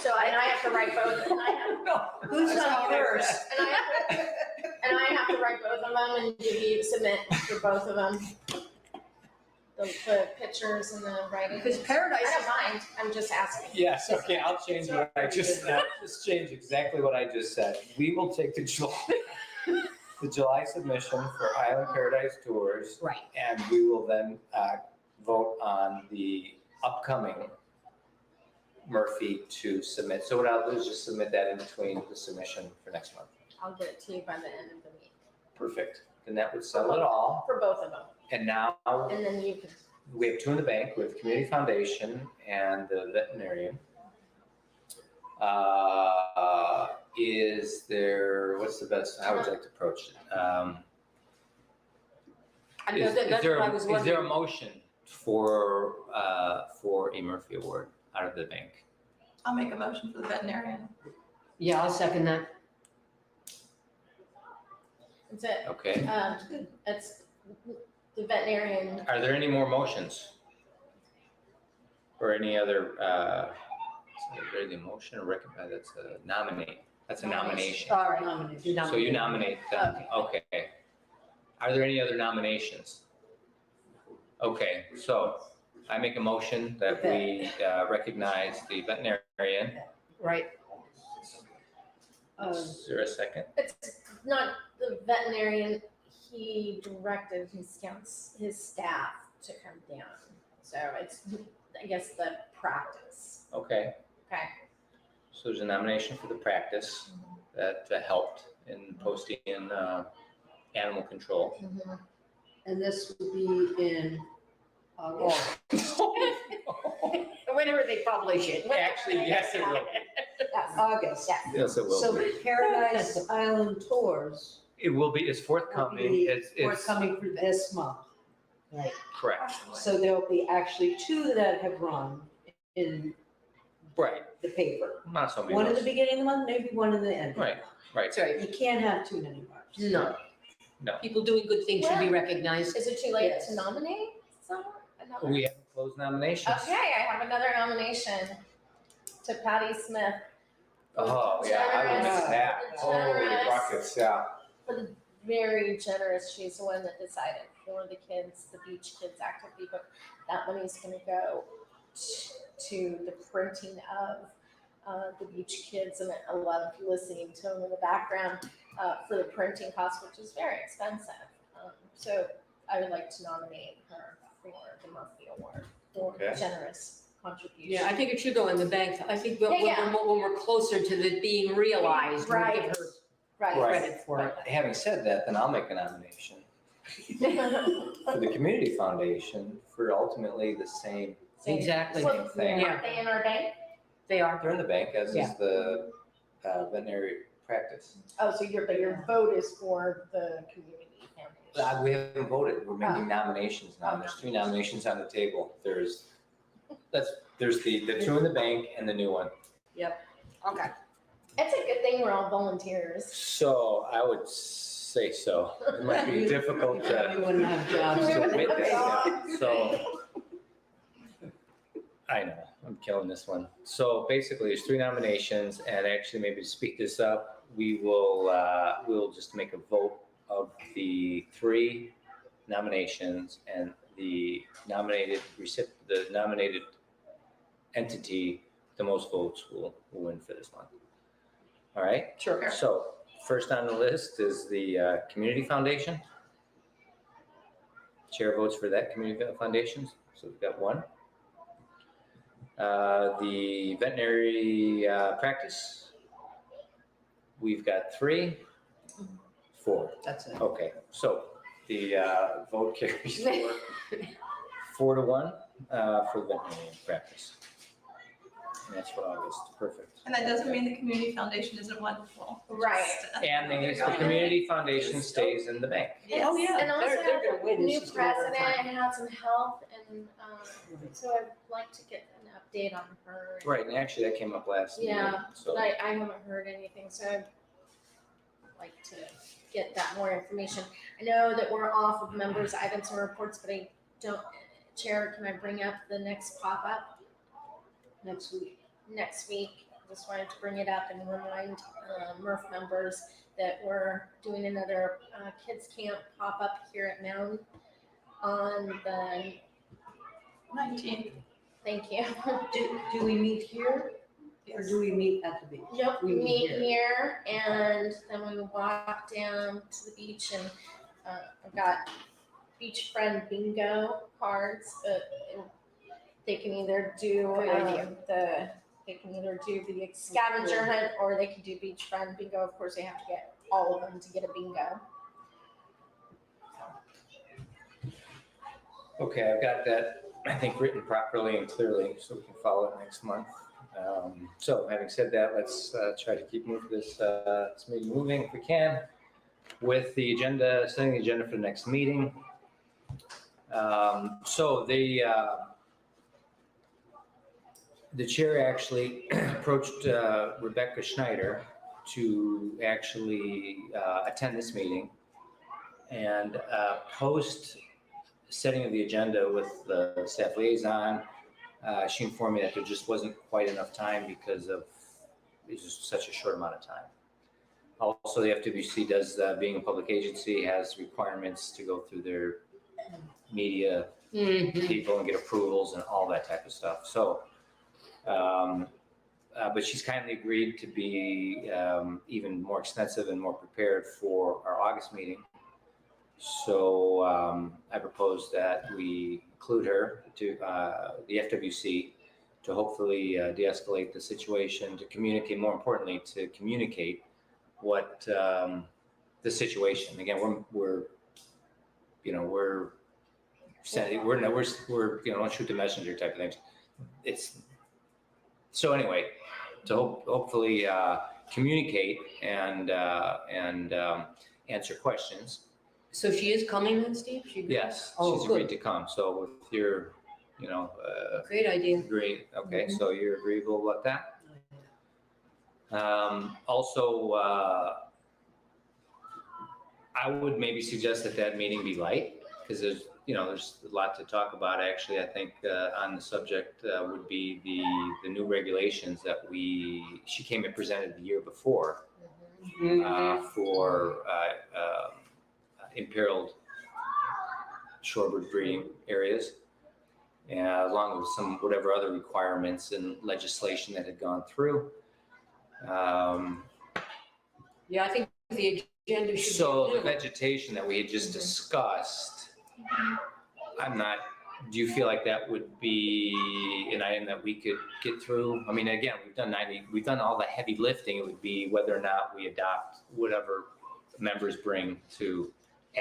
So, and I have to write both, and I have, Who's on first? and I have to write both of them and give you, submit for both of them. The pictures and the writing. Because I Paradise, don't mind, I'm just asking. Yes, okay, I'll change what I just, just change exactly what I just said. We will take the July submission for Island Paradise Tours, right, and we will then vote on the upcoming Murphy to submit. So what I'll do is just submit that in between the submission for next month. I'll get it to you by the end of the meeting, Perfect. And that would settle it all. for both of them, And now and then you can, we have two in the bank. We have Community Foundation and the veterinarian. Is there, what's the best, how would you like to approach it? I know that's what I was Is there a wondering. motion for a Murphy Award out of the bank? I'll make a motion for the veterinarian. Yeah, I'll second that. that's it. Okay. It's the veterinarian, Are there any more motions? Or any other, is the motion or that's a nominate? That's a nomination. All right. So you nominate them, okay. Are there any other nominations? Okay, so I make a motion that we recognize the veterinarian. Right, Is there a second? it's not the veterinarian, he directed his staff to come down. So it's, I guess, the practice, Okay, okay? so there's a nomination for the practice that helped in posting animal control. And this will be in August. whenever they publish it. Actually, yes, it will. Yes, August. yes. Yes, it will So be. Paradise Island Tours It will be, it's will forthcoming, be it's forthcoming for this month. Right. correct. So there'll be actually two that have run in Right, the paper. not so many. One in the months. beginning of the month, maybe one in the end. Right, right. That's right. You can't have too many marks. No. No. People doing good things should be recognized. Is it too late Yes. to nominate someone? Another? We haven't closed nominations. Okay, I have another nomination to Patty Smith. Oh, yeah, I would miss that. Holy Generous. buckets, yeah. For the very generous, she's the one that decided for the kids, the beach kids activity book. That money's gonna go to the printing of the beach kids, and I love listening to them in the background for the printing cost, which is very expensive. So I would like to nominate her for the Murphy Award for Okay. generous contribution. Yeah, I think it should go in the bank. I think when Yeah, when we're closer to the being realized, we'll give her Right. credit for it. Having said that, then I'll make a nomination for the Community Foundation for ultimately the same, Exactly. same thing. Yeah. Are they in our bank? They are. They're in the bank, as Yeah. is the veterinary practice. Oh, so but your vote is for the community foundation. We haven't voted, we're making nominations now, there's 3 nominations on the table. There's the 2 in the bank and the new one. Okay. It's a good thing we're all volunteers. So I would say so. It might be difficult to We wouldn't have jobs. We to wouldn't admit have that, yeah. jobs. So I know, I'm killing this one. So basically, there's 3 nominations, and actually maybe to speed this up, we'll just make a vote of the 3 nominations, and the nominated entity, the most votes will win for this month. All right? Sure. So first on the list is the Community Foundation. Chair votes for that Community Foundation, so we've got 1. The veterinary practice, we've got 3, 4. That's it. Okay, so the vote carries 4 to 1 for the veterinary practice. And that's for August, perfect. And that doesn't mean the community foundation isn't wonderful. Right. And the Community Foundation stays in the bank. Oh, yeah. And also They're gonna win. new This is gonna work president fine. had some health, and so I'd like to get an update on her. Right, and actually that came up last meeting. Yeah, So, but I haven't heard anything, so I'd like to get that more information. I know that we're off of members' items and reports, but I don't, Chair, can I bring up the next pop-up Next week. next week? Just wanted to bring it up and remind MRF members that we're doing another kids camp pop-up here at Mound on the, 19th. thank you. Do we meet here or do we meet at the beach? Nope, we We meet meet here and then we walk down to the beach and I've got beach friend bingo cards, but they can either do Great idea. they can either do the scavenger hunt or they can do beach friend bingo. Of course, they have to get all of them to get a bingo. okay, I've got that, I think, written properly and clearly, so we can follow it next month. So having said that, let's try to keep this meeting moving if we can with the agenda, setting the agenda for the next meeting. So the chair actually approached Rebecca Schneider to actually attend this meeting and post setting of the agenda with the staff liaison. She informed me that there just wasn't quite enough time because of it's just such a short amount of time. Also, the FWC does, being a public agency, has requirements to go through their media people and get approvals and all that type of stuff. So, but she's kindly agreed to be even more extensive and more prepared for our August meeting. So I propose that we include her to the FWC to hopefully de-escalate the situation, to communicate, more importantly, to communicate what the situation. Again, we're sending, we're don't shoot the messenger type of things. It's so anyway, to hopefully communicate and answer questions. So she is coming then, Steve? Yes, Oh, she's good. agreed to come. So with your, Great idea. agree, okay, so you're agreeable about that? Also, I would maybe suggest that meeting be light, because there's a lot to talk about. Actually, I think on the subject would be the new regulations that she came and presented the year before for imperiled shorebird breeding areas, and along with some whatever other requirements and legislation that had gone through. Yeah, I think the agenda should be. So the vegetation that we had just discussed, do you feel like that would be an item that we could get through? I mean, again, we've done all the heavy lifting. It would be whether or not we adopt whatever members bring to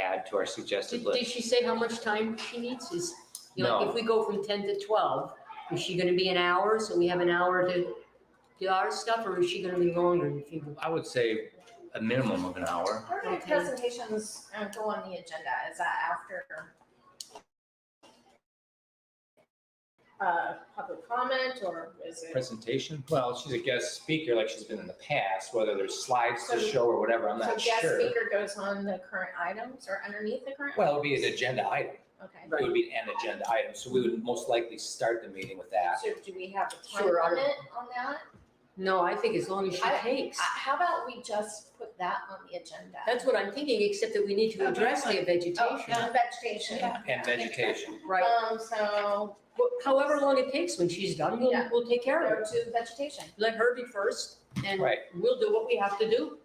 add to our suggested Did list. she say how much time she needs? Like No. if we go from 10 to 12, is she gonna be an hour, so we have an hour to do our stuff, or is she gonna be longer, you think? I would say a minimum of an hour. How many presentations go on the agenda? Is that after public comment, or is it? Presentation? Well, she's a guest speaker like she's been in the past, whether there's slides to So- show or whatever, I'm So not guest sure. speaker goes on the current items or underneath the current? Well, it would be an agenda item. Okay. It would be an agenda item, so we would most likely start the meeting with that. So do we have a time Sure, I- limit on that? No, I think as long as she takes. How about we just put that on the agenda? That's what I'm thinking, except that we need to address the vegetation. Vegetation. Yeah. And vegetation. Right. So However long it takes, when she's done, Yeah. we'll take care go of it. to vegetation. Let her be first, and Right. we'll do what we have to do.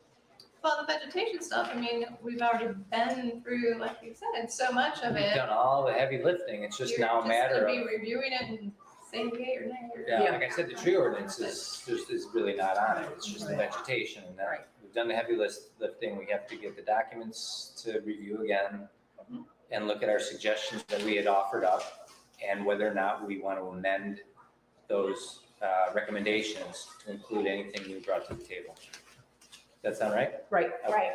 Well, the vegetation stuff, I mean, we've already been through, like you said, so much of We've it. done all the heavy lifting, it's just now a matter You're of, just gonna be reviewing it and saying yay or nay. yeah, Yeah. like I said, the tree ordinance is really not on it, it's just the vegetation. And then we've done the heavy lifting, we have to get the documents to review again and look at our suggestions that we had offered up and whether or not we want to amend those recommendations to include anything we brought to the table. Does that sound right? Right. Right.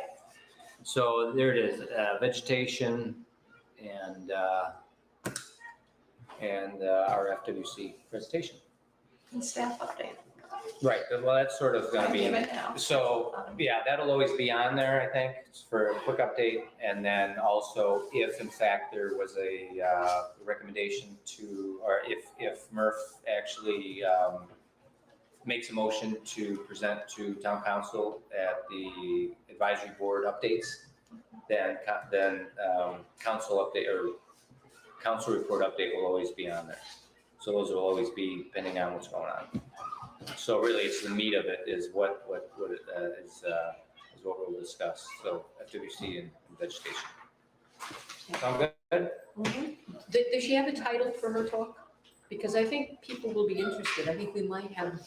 So there it is, vegetation and our FWC presentation. staff update. Right, well, that's sort of gonna I be, give it now. so, yeah, that'll always be on there, I think, for a quick update. And then also, if in fact there was a recommendation to, or if Murph actually makes a motion to present to town council at the advisory board updates, then council update or council report update will always be on there. So those will always be depending on what's going on. So really, it's the meat of it is what is what we'll discuss. So FWC and vegetation. Sound good? Does she have a title for her talk? Because I think people will be interested. I think we might have.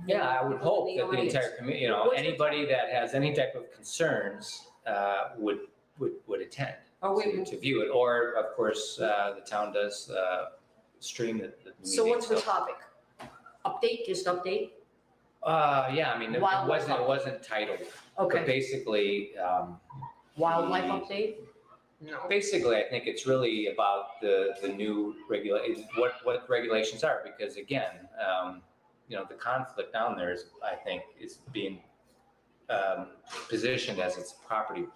Yeah, I would hope that the audience. entire community, anybody that has any type of concerns would attend Are we, to view it. Or of course, the town does stream the meeting. so what's the topic? Update, just update? Yeah, I mean, it Wildlife wasn't titled, but Okay, basically, wildlife update? basically, I think it's really about the new what regulations are, because again, the conflict down there is, I think, is being positioned as it's a property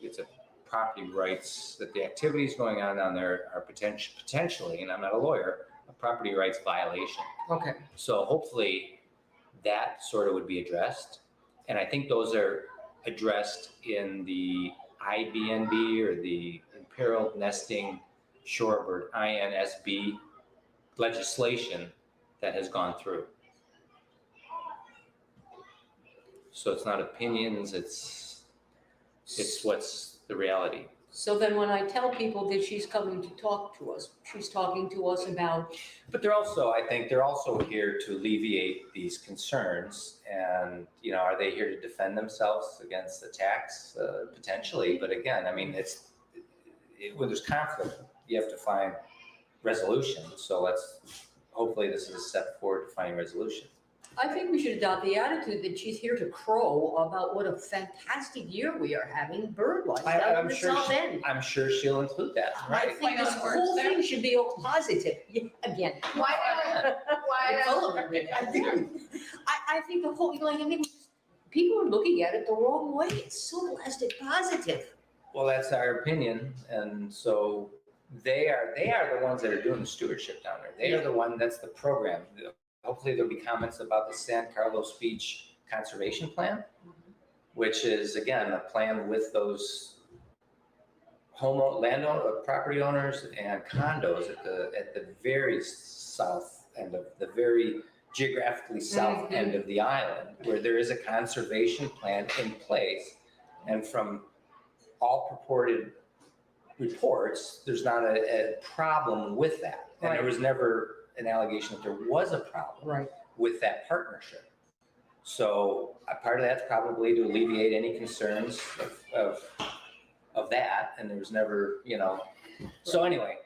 rights, that the activities going on down there are potentially, and I'm not a lawyer, a property rights violation. Okay. So hopefully that sort of would be addressed. And I think those are addressed in the IBNB or the Imperiled Nesting Shorebird, INSB legislation that has gone through. So it's not opinions, it's what's the reality. So then when I tell people that she's coming to talk to us, she's talking to us about, But I think they're also here to alleviate these concerns. And, are they here to defend themselves against attacks? Potentially, but again, I mean, when there's conflict, you have to find resolution. So hopefully this is a step forward to finding resolution. I think we should adopt the attitude that she's here to crow about what a fantastic year we are having bird-wise down in the South End. I'm sure she'll include that, I right? think this whole thing should be all positive, again. Why I think the whole, people are looking at it the wrong way. It's so blasted positive. Well, that's our opinion. And so they are the ones that are doing the stewardship down there. They are the one, that's the program. Hopefully there'll be comments about the San Carlos Beach Conservation Plan, which is, again, a plan with those property owners and condos at the very south end of the very geographically south end of the island, where there is a conservation plan in place. And from all purported reports, there's not a problem with that. And there was never an allegation that there was a problem with that partnership. So part of that's probably to alleviate any concerns of that, and there was never, so anyway.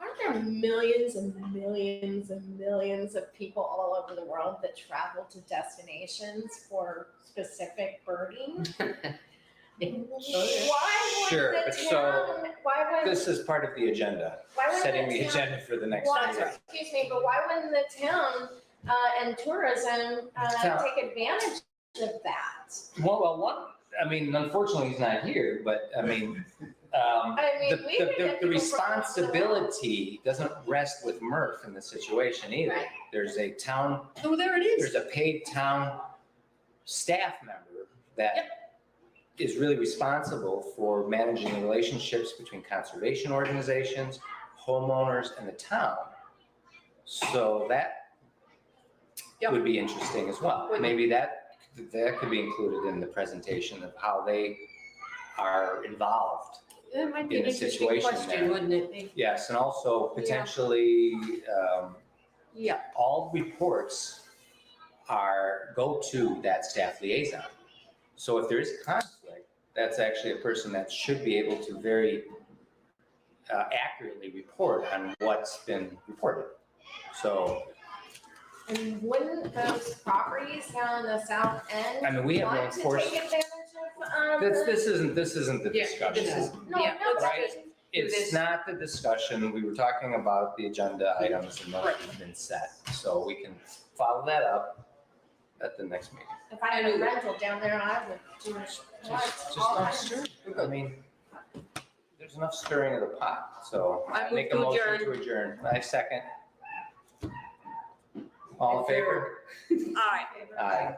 Aren't there millions and millions and millions of people all over the world that travel to destinations for specific birding? Why Sure, would but the town, This is part of the agenda, setting the agenda for the next Well, meeting. excuse me, but why wouldn't the town and tourism take advantage of that? Well, unfortunately, he's not here, but we could get the people from responsibility doesn't rest with Murph in this situation either. Right. There's a town, Oh, there it is. there's a paid town staff member that is really responsible for managing the relationships between conservation organizations, homeowners, and the town. So that would be interesting as well. Maybe that could be included in the presentation of how they are involved. That might be in an a interesting situation question, there. wouldn't it? Yes, and also potentially, all reports go to that staff liaison. So if there is conflict, that's actually a person that should be able to very accurately report on what's been reported. So, And wouldn't those properties down in the south end we have no want to enforcement. take advantage of? This isn't the Yeah, discussion. this is- No, Yeah, no, right. do this? It's not the discussion, we were talking about the agenda items and Right. nothing's been set, so we can follow that up at the next meeting. If I had a rental down there, I would do what? Just don't stir, I mean, there's enough stirring of the pot, so I move make a to motion to adjourn. I second. All in favor? Aye. Aye.